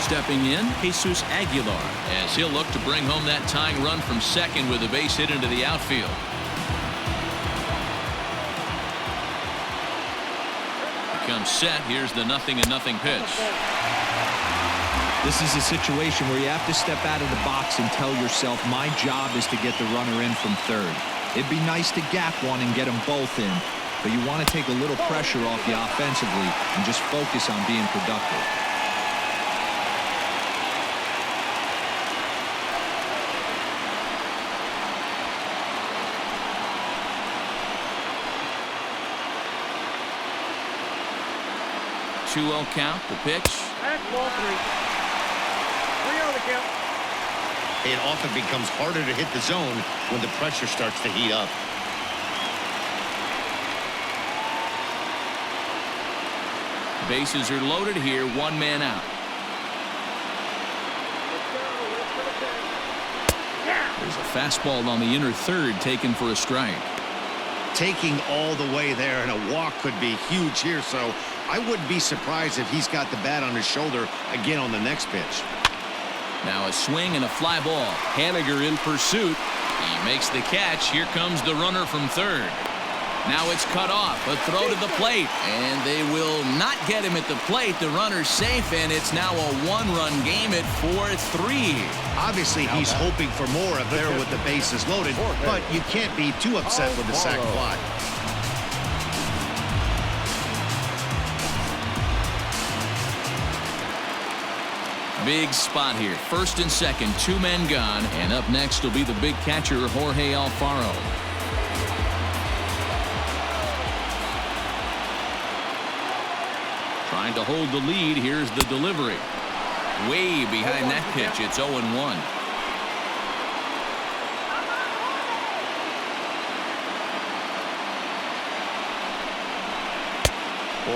Stepping in, Jesus Aguilar, as he'll look to bring home that tying run from 2nd with a base hit into the outfield. Becomes set. Here's the 0-0 pitch. This is a situation where you have to step out of the box and tell yourself, my job is to get the runner in from 3rd. It'd be nice to gap one and get them both in, but you want to take a little pressure off you offensively and just focus on being productive. Two-0 count, the pitch. That's ball 3. 3 on the count. It often becomes harder to hit the zone when the pressure starts to heat up. Bases are loaded here, 1 man out. There's a fastball on the inner 3rd taken for a strike. Taking all the way there, and a walk could be huge here, so I wouldn't be surprised if he's got the bat on his shoulder again on the next pitch. Now a swing and a fly ball. Haniger in pursuit. He makes the catch. Here comes the runner from 3rd. Now it's cut off. A throw to the plate. And they will not get him at the plate. The runner's safe, and it's now a 1-run game at 4-3. Obviously, he's hoping for more up there with the bases loaded, but you can't be too upset with the sac fly. Big spot here. 1st and 2nd, 2 men gone. And up next will be the big catcher, Jorge Alfaro. Trying to hold the lead. Here's the delivery. Way behind that pitch. It's 0-1.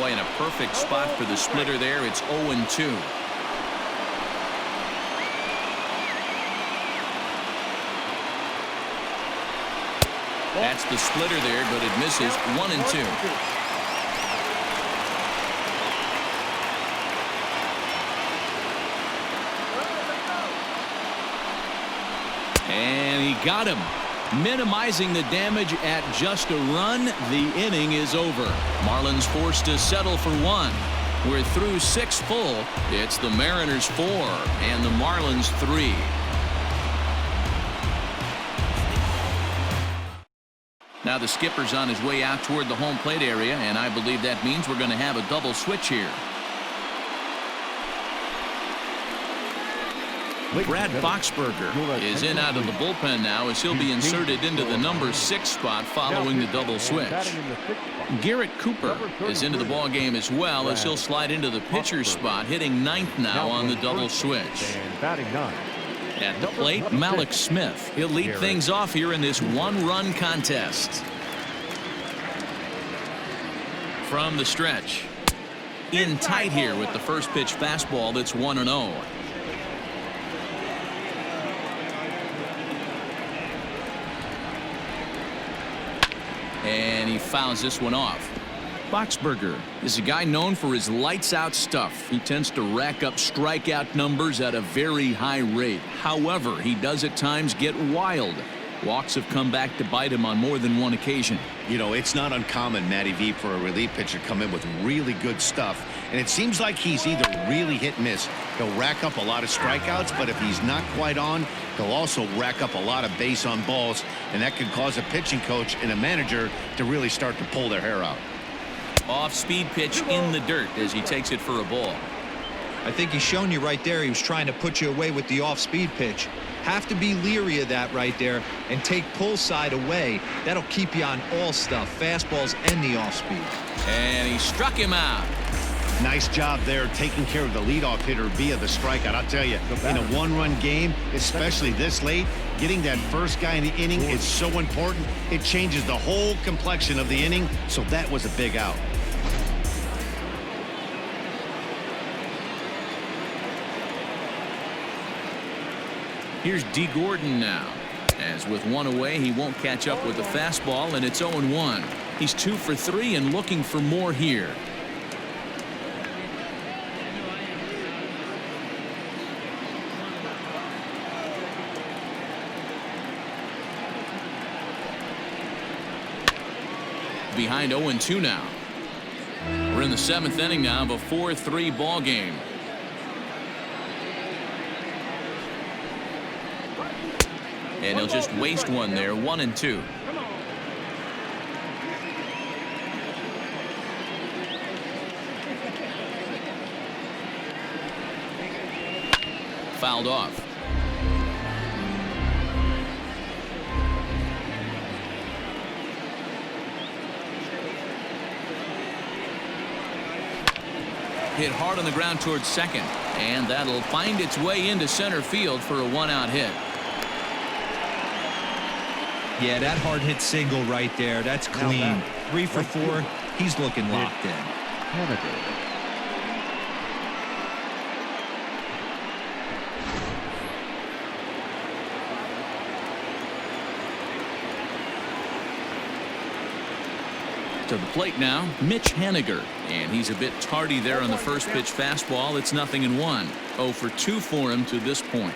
Boy, in a perfect spot for the splitter there. It's 0-2. That's the splitter there, but it misses. 1-2. And he got him. Minimizing the damage at just a run. The inning is over. Marlins forced to settle for one. We're through 6 full. It's the Mariners 4 and the Marlins 3. Now the skipper's on his way out toward the home plate area, and I believe that means we're going to have a double switch here. Brad Boxberger is in out of the bullpen now as he'll be inserted into the number 6 spot following the double switch. Garrett Cooper is into the ball game as well as he'll slide into the pitcher's spot, hitting 9th now on the double switch. At the plate, Malik Smith. He'll lead things off here in this one-run contest. From the stretch. In tight here with the first pitch fastball that's 1-0. And he fouls this one off. Boxberger is a guy known for his lights-out stuff. He tends to rack up strikeout numbers at a very high rate. However, he does at times get wild. Walks have come back to bite him on more than one occasion. You know, it's not uncommon, Matty V, for a relief pitcher to come in with really good stuff. And it seems like he's either really hit and miss. He'll rack up a lot of strikeouts, but if he's not quite on, he'll also rack up a lot of base on balls. And that could cause a pitching coach and a manager to really start to pull their hair out. Off-speed pitch in the dirt as he takes it for a ball. I think he's shown you right there he was trying to put you away with the off-speed pitch. Have to be leery of that right there and take pull side away. That'll keep you on all stuff, fastballs and the off-speed. And he struck him out. Nice job there taking care of the leadoff hitter via the strikeout. I'll tell you, in a one-run game, especially this late, getting that first guy in the inning is so important. It changes the whole complexion of the inning, so that was a big out. Here's D. Gordon now. As with one away, he won't catch up with the fastball, and it's 0-1. He's 2 for 3 and looking for more here. Behind 0-2 now. We're in the 7th inning now of a 4-3 ball game. And he'll just waste one there. 1-2. Fouled off. Hit hard on the ground towards second, and that'll find its way into center field for a 1-out hit. Yeah, that hard hit single right there. That's clean. 3 for 4. He's looking locked in. To the plate now, Mitch Haniger, and he's a bit tardy there on the first pitch fastball. It's 0-1. 0 for 2 for him to this point.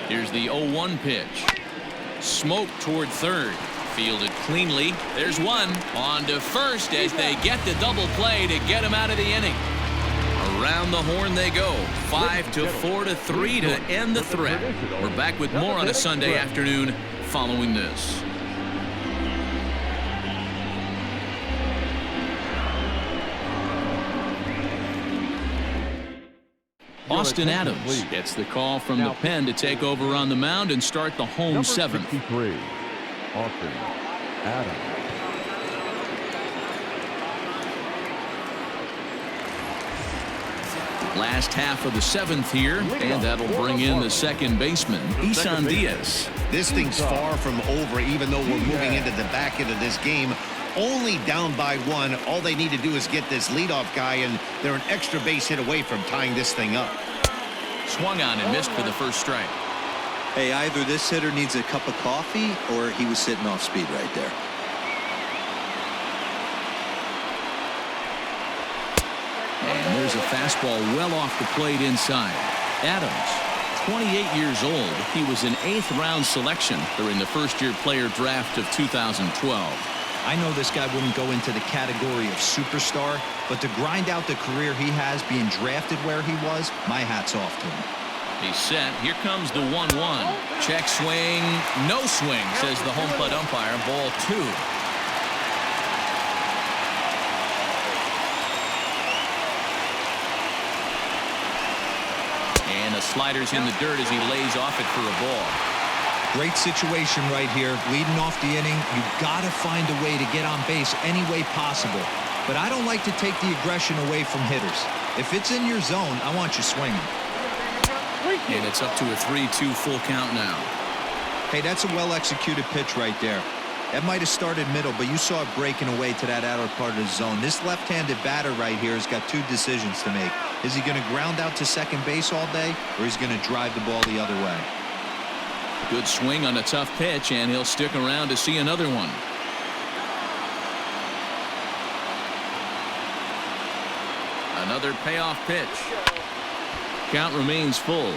Here's the 0-1 pitch. Smoke toward third. Fielded cleanly. There's one. On to first as they get the double play to get him out of the inning. Around the horn they go. 5-4-3 to end the threat. We're back with more on a Sunday afternoon following this. Austin Adams gets the call from the pen to take over on the mound and start the home seventh. 63, Austin Adams. Last half of the seventh here, and that'll bring in the second baseman, Isan Diaz. This thing's far from over, even though we're moving into the back end of this game. Only down by one. All they need to do is get this leadoff guy, and they're an extra base hit away from tying this thing up. Swung on and missed for the first strike. Hey, either this hitter needs a cup of coffee or he was sitting off speed right there. And there's a fastball well off the plate inside. Adams, 28 years old. He was an 8th round selection during the first-year player draft of 2012. I know this guy wouldn't go into the category of superstar, but to grind out the career he has being drafted where he was, my hat's off to him. He's set. Here comes the 1-1. Check swing. No swing, says the home plate umpire. Ball 2. And the slider's in the dirt as he lays off it for a ball. Great situation right here. Leading off the inning, you've got to find a way to get on base any way possible. But I don't like to take the aggression away from hitters. If it's in your zone, I want you swinging. And it's up to a 3-2 full count now. Hey, that's a well-executed pitch right there. That might have started middle, but you saw it breaking away to that outer part of the zone. This left-handed batter right here has got two decisions to make. Is he going to ground out to second base all day, or is he going to drive the ball the other way? Good swing on a tough pitch, and he'll stick around to see another one. Another payoff pitch. Count remains full.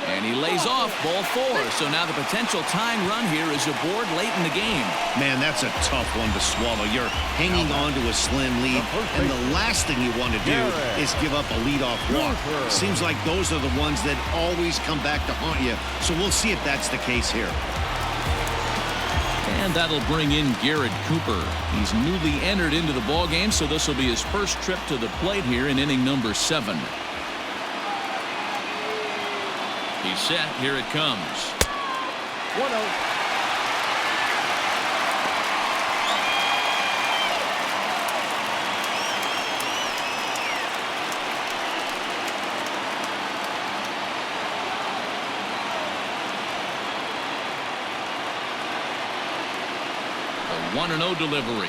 And he lays off, ball 4. So now the potential tying run here is aboard late in the game. Man, that's a tough one to swallow. You're hanging on to a slim lead, and the last thing you want to do is give up a leadoff walk. Seems like those are the ones that always come back to haunt you. So we'll see if that's the case here. And that'll bring in Garrett Cooper. He's newly entered into the ballgame, so this will be his first trip to the plate here in inning number 7. He's set. Here it comes. 1-0. A 1-0 delivery.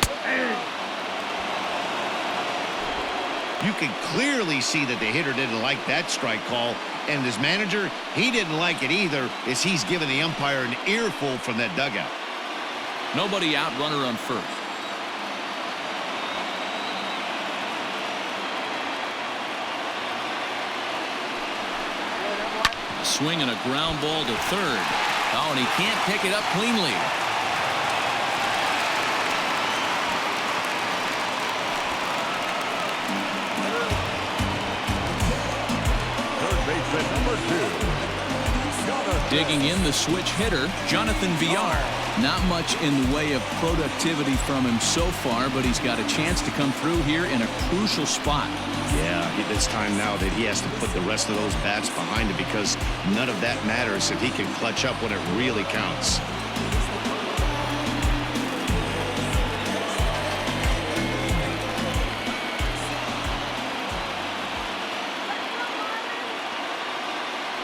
You can clearly see that the hitter didn't like that strike call, and his manager, he didn't like it either, as he's given the umpire an earful from that dugout. Nobody out, runner on first. A swing and a ground ball to third. Oh, and he can't pick it up cleanly. Digging in the switch hitter, Jonathan Villar. Not much in the way of productivity from him so far, but he's got a chance to come through here in a crucial spot. Yeah, it's time now that he has to put the rest of those bats behind him, because none of that matters if he can clutch up when it really counts.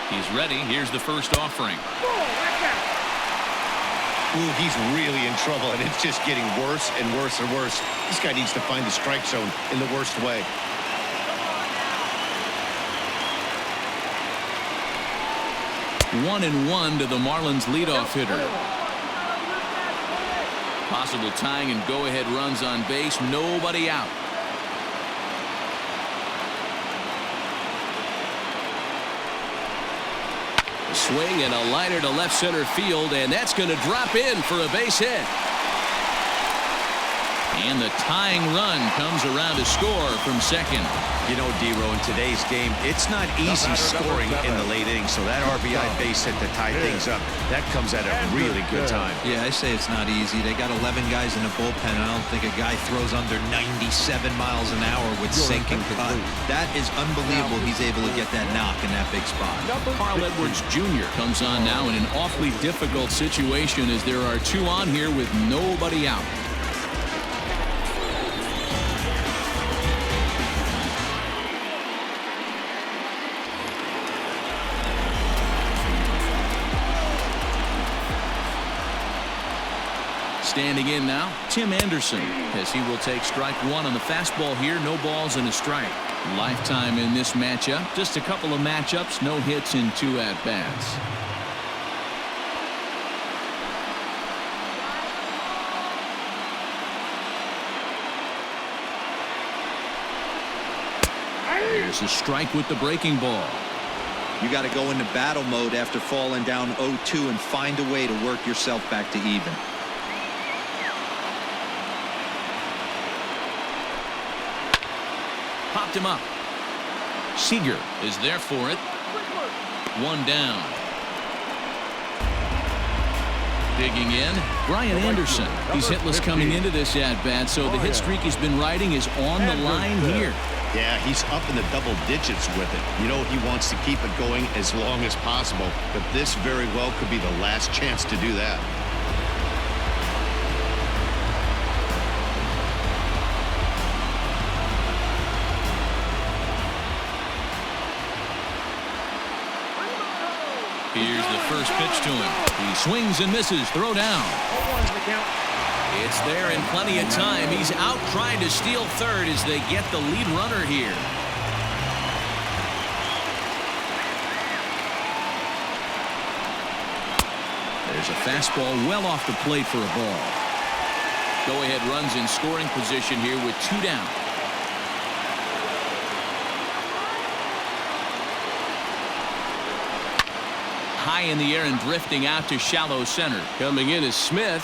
He's ready. Here's the first offering. Ooh, he's really in trouble, and it's just getting worse and worse and worse. This guy needs to find the strike zone in the worst way. One and one to the Marlins leadoff hitter. Possible tying and go-ahead runs on base. Nobody out. Swing and a liner to left center field, and that's going to drop in for a base hit. And the tying run comes around to score from second. You know, D-Row, in today's game, it's not easy scoring in the late innings, so that RBI base hit to tie things up, that comes at a really good time. Yeah, I say it's not easy. They got 11 guys in the bullpen, and I don't think a guy throws under 97 miles an hour with sink and cut. That is unbelievable he's able to get that knock in that big spot. Carl Edwards Jr. comes on now in an awfully difficult situation as there are two on here with nobody out. Standing in now, Tim Anderson, as he will take strike one on the fastball here. No balls and a strike. Lifetime in this matchup. Just a couple of matchups, no hits in 2 at-bats. There's a strike with the breaking ball. You got to go into battle mode after falling down 0-2 and find a way to work yourself back to even. Popped him up. Seager is there for it. 1 down. Digging in, Brian Anderson. He's hitless coming into this at-bat, so the hit streak he's been riding is on the line here. Yeah, he's up in the double digits with it. You know, he wants to keep it going as long as possible, but this very well could be the last chance to do that. Here's the first pitch to him. He swings and misses. Throw down. It's there in plenty of time. He's out trying to steal third as they get the lead runner here. There's a fastball well off the plate for a ball. Go-ahead runs in scoring position here with 2 down. High in the air and drifting out to shallow center. Coming in is Smith.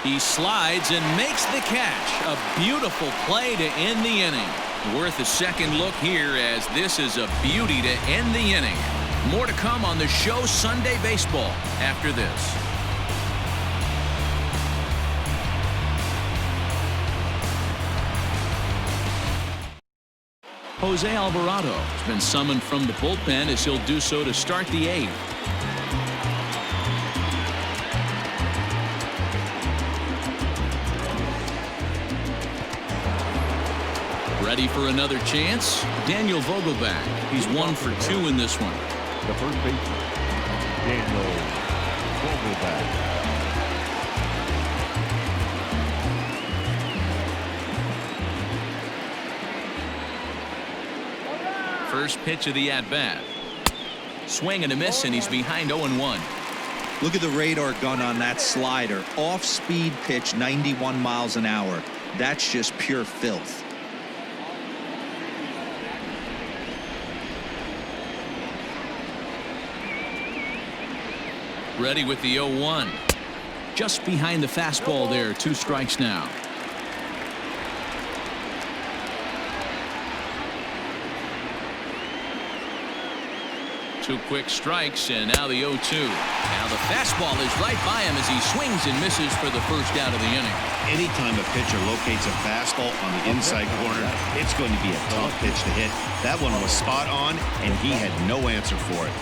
He slides and makes the catch. A beautiful play to end the inning. Worth a second look here, as this is a beauty to end the inning. More to come on the show Sunday Baseball after this. Jose Alvarado has been summoned from the bullpen as he'll do so to start the 8th. Ready for another chance? Daniel Vogelback. He's 1 for 2 in this one. The first baseman, Daniel Vogelback. First pitch of the at-bat. Swing and a miss, and he's behind 0-1. Look at the radar gun on that slider. Off-speed pitch, 91 miles an hour. That's just pure filth. Ready with the 0-1. Just behind the fastball there. 2 strikes now. Two quick strikes, and now the 0-2. Now the fastball is right by him as he swings and misses for the first out of the inning. Anytime a pitcher locates a fastball on the inside corner, it's going to be a tough pitch to hit. That one was spot on, and he had no answer for it.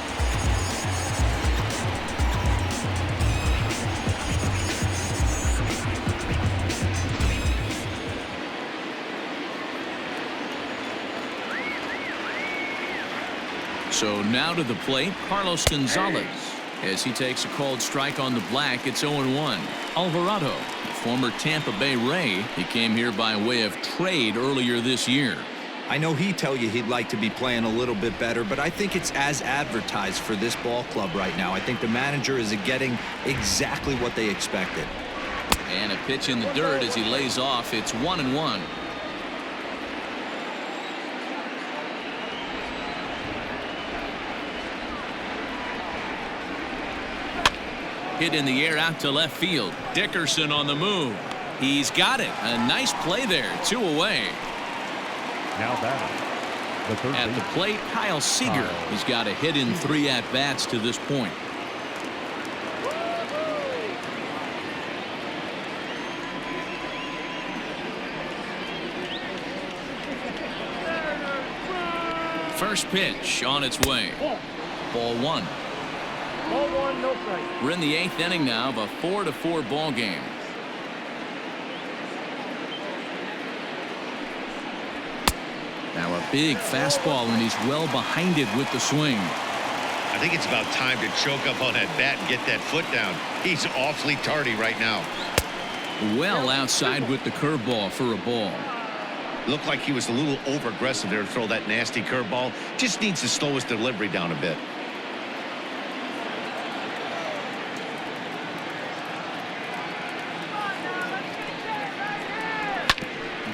So now to the plate, Carlos Gonzalez. As he takes a called strike on the black, it's 0-1. Alvarado, the former Tampa Bay Ray. He came here by way of trade earlier this year. I know he'd tell you he'd like to be playing a little bit better, but I think it's as advertised for this ball club right now. I think the manager is getting exactly what they expected. And a pitch in the dirt as he lays off. It's 1-1. Hit in the air out to left field. Dickerson on the move. He's got it. A nice play there. 2 away. Now batting, the third At the baseman, plate, Kyle Seager. He's got a hit in 3 at-bats to this point. First pitch on its way. Ball 1. Ball 1, no strike. We're in the 8th inning now of a 4-4 ball game. Now a big fastball, and he's well behind it with the swing. I think it's about time to choke up on that bat and get that foot down. He's awfully tardy right now. Well outside with the curveball for a ball. Looked like he was a little over-aggressive there to throw that nasty curveball. Just needs to slow his delivery down a bit.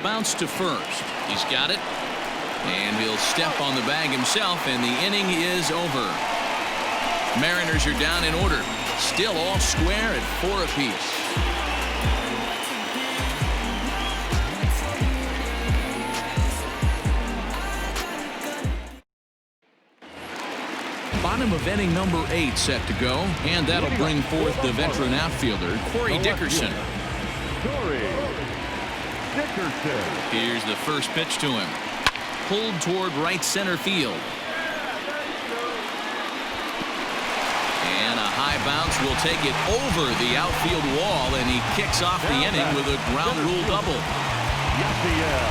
Bounce to first. He's got it. And he'll step on the bag himself, and the inning is over. Mariners are down in order. Still all square at 4 apiece. Bottom of inning number 8 set to go, and that'll bring forth the veteran outfielder, Corey Dickerson. Corey Dickerson. Here's the first pitch to him. Pulled toward right center field. And a high bounce will take it over the outfield wall, and he kicks off the inning with a ground rule double.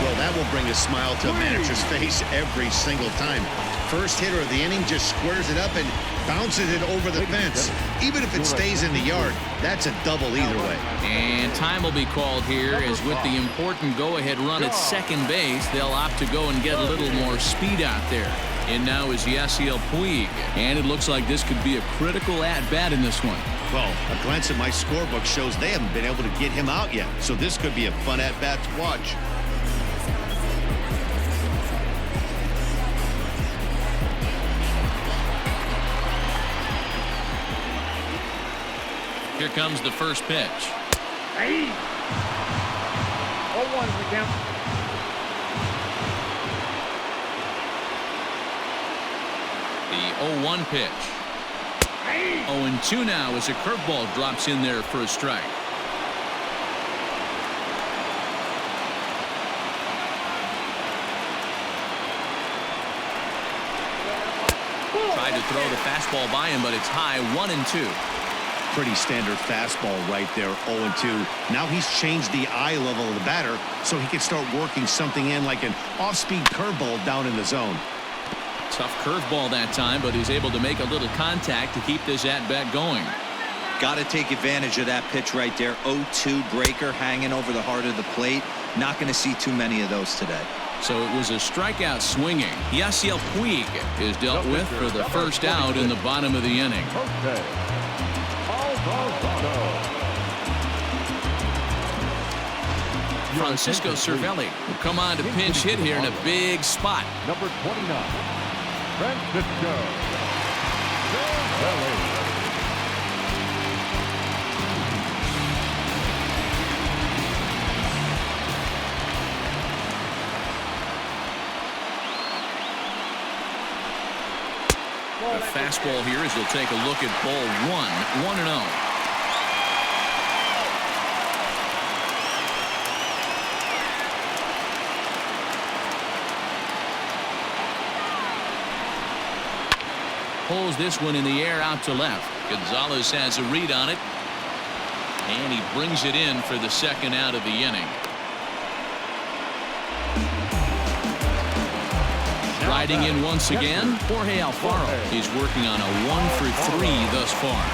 Well, that will bring a smile to a manager's face every single time. First hitter of the inning just squares it up and bounces it over the fence. Even if it stays in the yard, that's a double either way. And time will be called here, as with the important go-ahead run at second base, they'll opt to go and get a little more speed out there. And now is Yasiel Puig, and it looks like this could be a critical at-bat in this one. Well, a glance at my scorebook shows they haven't been able to get him out yet, so this could be a fun at-bat to watch. Here comes the first pitch. Hey! 0-1 is the count. The 0-1 pitch. 0-2 now as a curveball drops in there for a strike. Tried to throw the fastball by him, but it's high. 1-2. Pretty standard fastball right there, 0-2. Now he's changed the eye level of the batter so he can start working something in like an off-speed curveball down in the zone. Tough curveball that time, but he's able to make a little contact to keep this at-bat going. Got to take advantage of that pitch right there. 0-2 breaker hanging over the heart of the plate. Not going to see too many of those today. So it was a strikeout swinging. Yasiel Puig is dealt with for the first out in the bottom of the inning. Francisco Cervelli will come on to pinch hit here in a big spot. Number 29, Francisco Cervelli. The fastball here as he'll take a look at ball 1, 1-0. Pulls this one in the air out to left. Gonzalez has a read on it, and he brings it in for the second out of the inning. Riding in once again, Jorge Alfaro. He's working on a 1-for-3 thus far.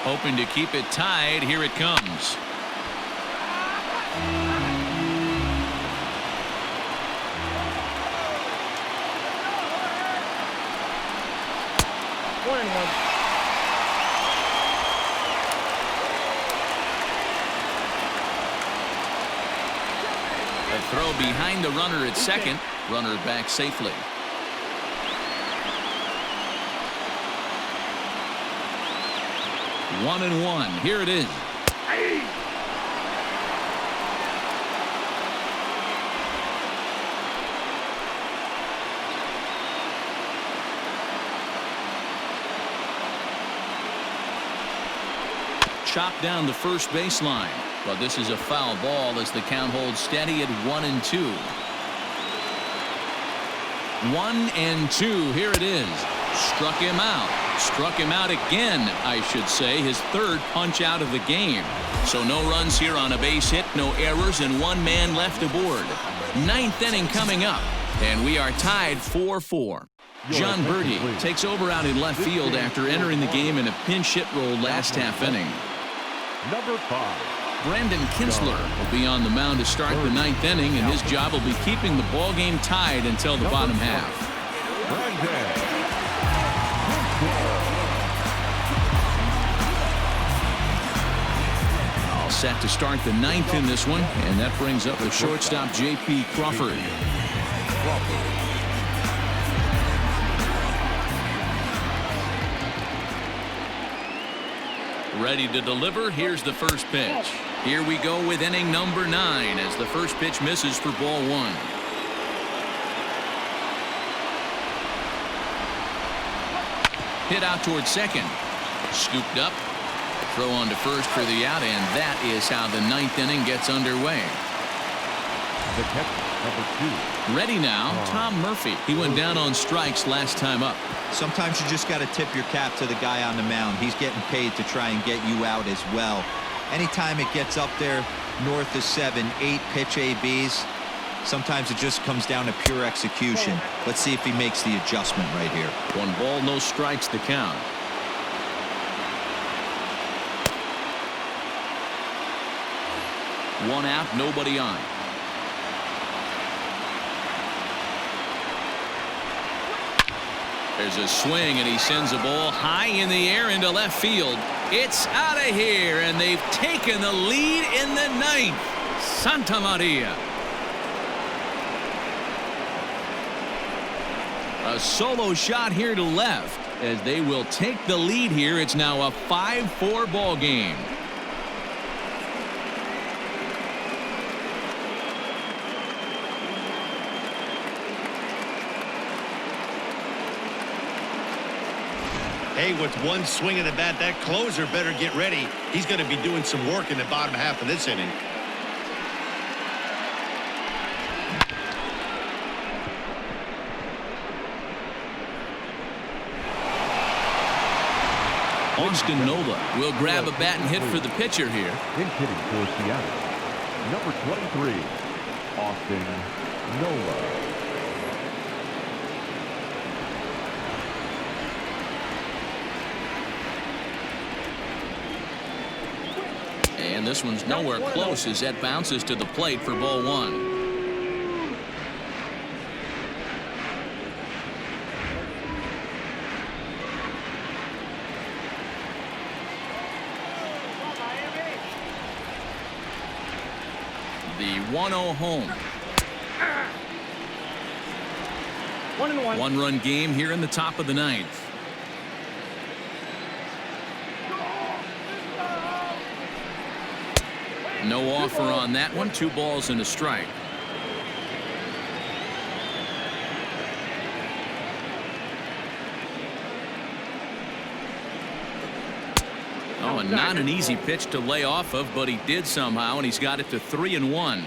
Hoping to keep it tied. Here it comes. throw behind the runner at second. Runner back safely. One and one. Here it is. Chopped down the first baseline, but this is a foul ball as the count holds steady at 1-2. 1-2. Here it is. Struck him out. Struck him out again, I should say. His third punch out of the game. So no runs here on a base hit, no errors, and one man left aboard. Ninth inning coming up, and we are tied 4-4. John Birdie takes over out in left field after entering the game in a pinch hit role last half inning. Number 5. Brandon Kinsler will be on the mound to start the ninth inning, and his job will be keeping the ball game tied until the bottom half. All set to start the ninth in this one, and that brings up the shortstop J.P. Crawford. Ready to deliver. Here's the first pitch. Here we go with inning number 9 as the first pitch misses for ball 1. Hit out towards second. Scooped up. Throw on to first for the out, and that is how the ninth inning gets underway. The catcher, number 2. Ready now, Tom Murphy. He went down on strikes last time up. Sometimes you just got to tip your cap to the guy on the mound. He's getting paid to try and get you out as well. Anytime it gets up there north of 7, 8 pitch ABs, sometimes it just comes down to pure execution. Let's see if he makes the adjustment right here. 1 ball, no strikes the count. One out, nobody on. There's a swing, and he sends a ball high in the air into left field. It's out of here, and they've taken the lead in the ninth. Santa Maria. A solo shot here to left as they will take the lead here. It's now a 5-4 ball game. Hey, with one swing of the bat, that closer better get ready. He's going to be doing some work in the bottom half of this inning. Austin Nola will grab a bat and hit for the pitcher here. In hitting for Seattle, number 23, Austin Nola. And this one's nowhere close as that bounces to the plate for ball 1. The 1-0 home. 1-1. 1-run game here in the top of the ninth. No offer on that one. 2 balls and a strike. Oh, and not an easy pitch to lay off of, but he did somehow, and he's got it to 3-1.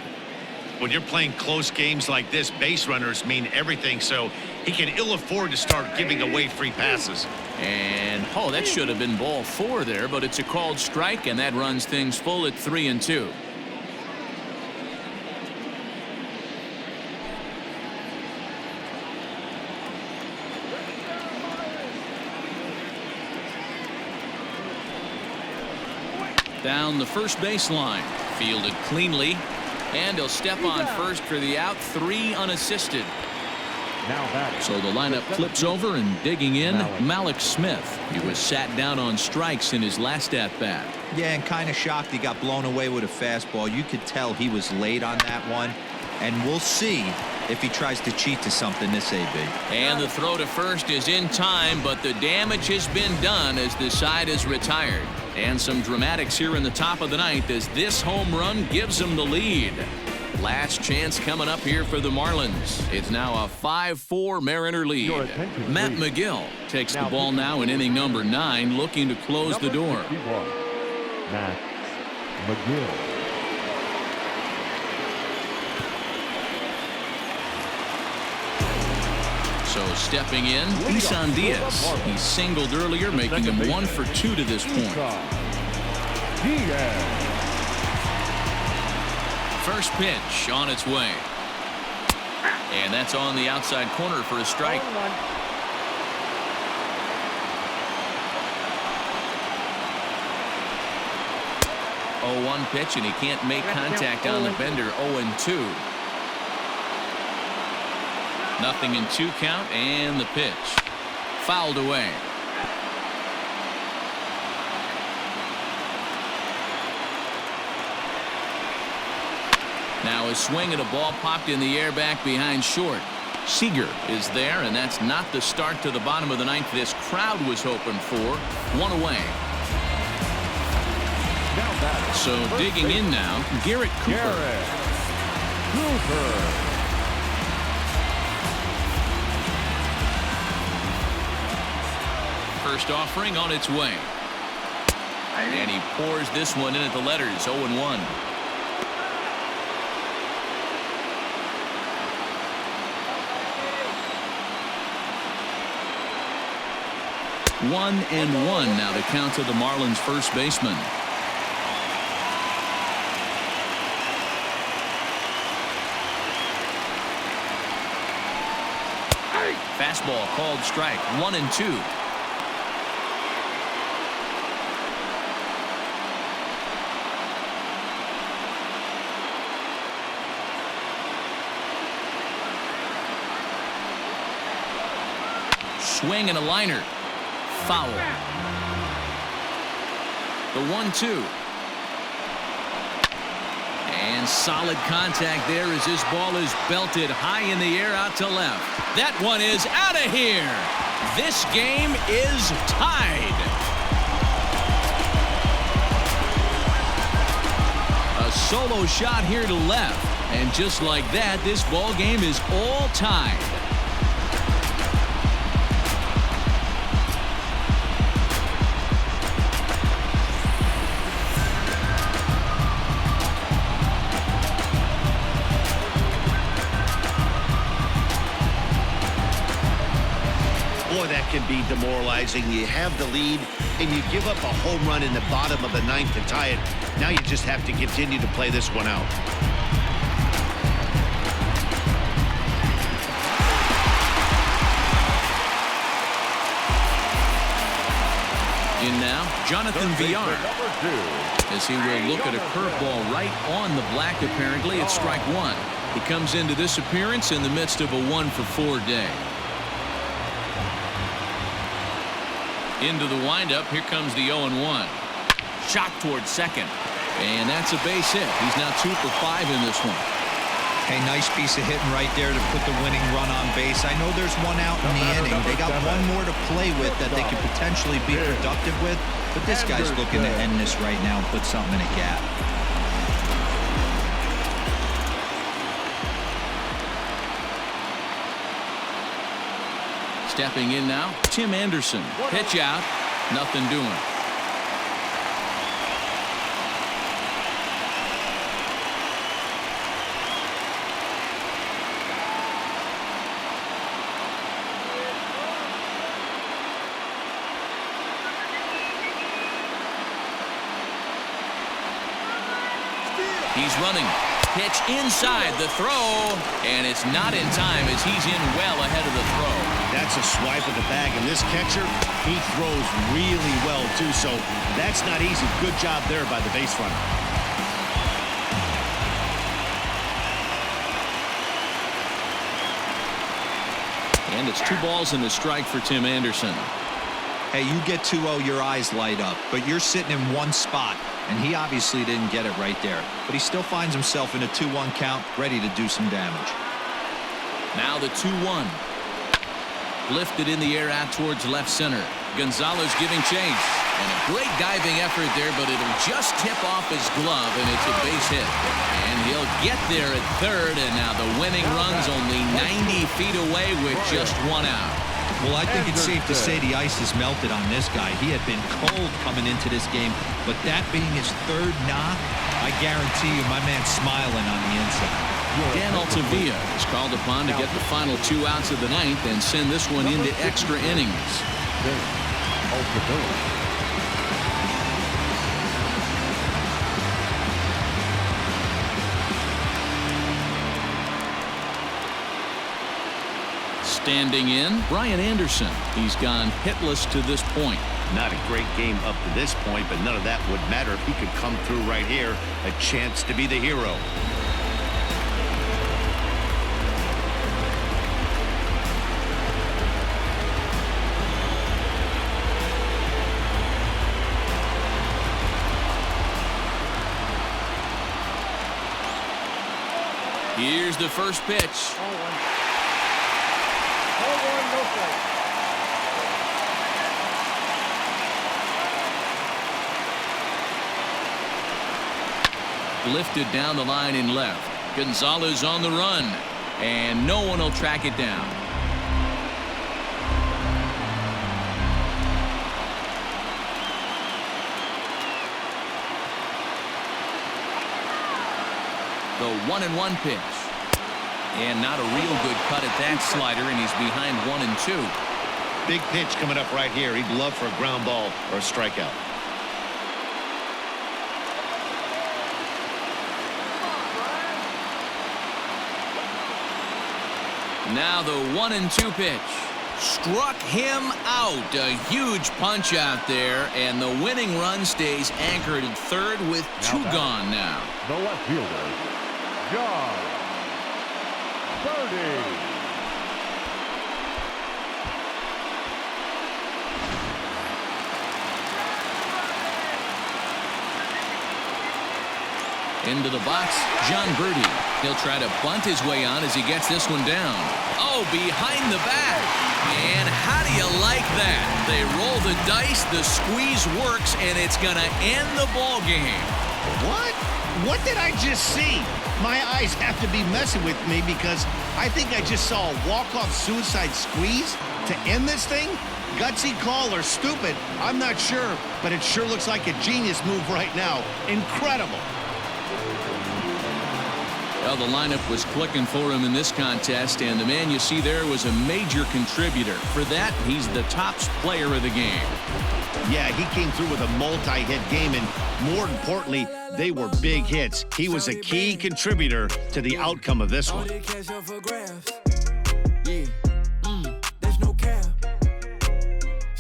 When you're playing close games like this, base runners mean everything, so he can ill afford to start giving away free passes. And, oh, that should have been ball 4 there, but it's a called strike, and that runs things full at 3-2. Down the first baseline, fielded cleanly, and he'll step on first for the out. 3 unassisted. So the lineup flips over, and digging in, Malik Smith. He was sat down on strikes in his last at-bat. Yeah, and kind of shocked he got blown away with a fastball. You could tell he was late on that one. And we'll see if he tries to cheat to something this AB. And the throw to first is in time, but the damage has been done as the side is retired. And some dramatics here in the top of the ninth as this home run gives them the lead. Last chance coming up here for the Marlins. It's now a 5-4 Mariner lead. Matt McGill takes the ball now in inning number 9, looking to close the door. Matt McGill. So stepping in, Isan Diaz. He singled earlier, making him 1 for 2 to this point. First pitch on its way. And that's on the outside corner for a strike. 0-1 pitch, and he can't make contact on the bender. 0-2. Nothing in 2 count, and the pitch fouled away. Now a swing and a ball popped in the air back behind short. Seager is there, and that's not the start to the bottom of the ninth this crowd was hoping for. 1 away. So digging in now, Garrett Cooper. First offering on its way. And he pours this one in at the letters. 0-1. One and one now the count to the Marlins first baseman. Fastball called strike. 1-2. Swing and a liner. Foul. The 1-2. And solid contact there as this ball is belted high in the air out to left. That one is out of here. This game is tied. A solo shot here to left. And just like that, this ball game is all tied. That can be demoralizing. You have the lead and you give up a home run in the bottom of the ninth to tie it. Now you just have to continue to play this one out. In now, Jonathan Villar, as he will look at a curveball right on the black. Apparently it's strike 1. He comes into this appearance in the midst of a 1-for-4 day. Into the windup. Here comes the 0-1. Shot towards second. And that's a base hit. He's now 2 for 5 in this one. Hey, nice piece of hitting right there to put the winning run on base. I know there's one out in the inning. They got one more to play with that they could potentially be productive with. But this guy's looking to end this right now and put something in a gap. Stepping in now, Tim Anderson. Pitch out. Nothing doing. He's running. Pitch inside the throw, and it's not in time as he's in well ahead of the throw. That's a swipe of the bag, and this catcher, he throws really well too, so that's not easy. Good job there by the base runner. And it's 2 balls and a strike for Tim Anderson. Hey, you get 2-0, your eyes light up, but you're sitting in one spot, and he obviously didn't get it right there. But he still finds himself in a 2-1 count, ready to do some damage. Now the 2-1. Lifted in the air out towards left center. Gonzalez giving chase. And a great diving effort there, but it'll just tip off his glove, and it's a base hit. And he'll get there at third, and now the winning run's only 90 feet away with just one out. Well, I think it's safe to say the ice has melted on this guy. He had been cold coming into this game, but that being his third knock, I guarantee you my man's smiling on the inside. Dan Altavilla is called upon to get the final 2 outs of the ninth and send this one into extra innings. Standing in, Brian Anderson. He's gone hitless to this point. Not a great game up to this point, but none of that would matter if he could come through right here. A chance to be the hero. Here's the first pitch. Ball 1, no strike. Lifted down the line in left. Gonzalez on the run, and no one will track it down. The 1-1 pitch. And not a real good cut at that slider, and he's behind 1-2. Big pitch coming up right here. He'd love for a ground ball or a strikeout. Now the 1-2 pitch. Struck him out. A huge punch out there, and the winning run stays anchored at third with 2 gone now. The left fielder, John Birdie. Into the box, John Birdie. He'll try to bunt his way on as he gets this one down. Oh, behind the bat. And how do you like that? They roll the dice, the squeeze works, and it's going to end the ball game. What? What did I just see? My eyes have to be messing with me because I think I just saw a walk-off suicide squeeze to end this thing. Gutsy call or stupid, I'm not sure, but it sure looks like a genius move right now. Incredible. Well, the lineup was clicking for him in this contest, and the man you see there was a major contributor. For that, he's the top player of the game. Yeah, he came through with a multi-hit game, and more importantly, they were big hits. He was a key contributor to the outcome of this one. There's no cap.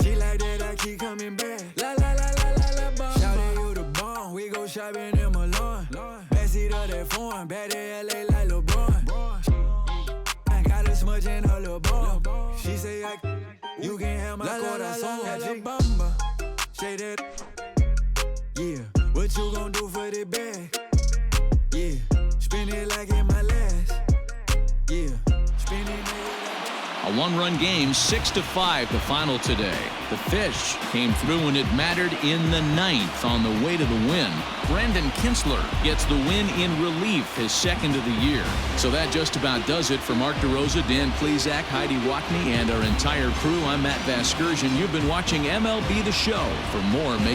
She like that, I keep coming back. La la la la la la bomb. Shout out you the bomb. We go shopping in Milan. Backseat of that foreign, bad in LA like LeBron. I got a smudge in her little bomb. She say you can have my corazón. La bamba. Say that. Yeah. What you gon' do for the bag? Yeah. Spin it like in my last. Yeah. Spin it. A 1-run game, 6-5 the final today. The Fish came through when it mattered in the 9th on the way to the win. Brandon Kinsler gets the win in relief, his 2nd of the year. So that just about does it for Mark DeRosa, Dan Plesac, Heidi Watney, and our entire crew. I'm Matt Vasgersian. You've been watching MLB The Show. For more, make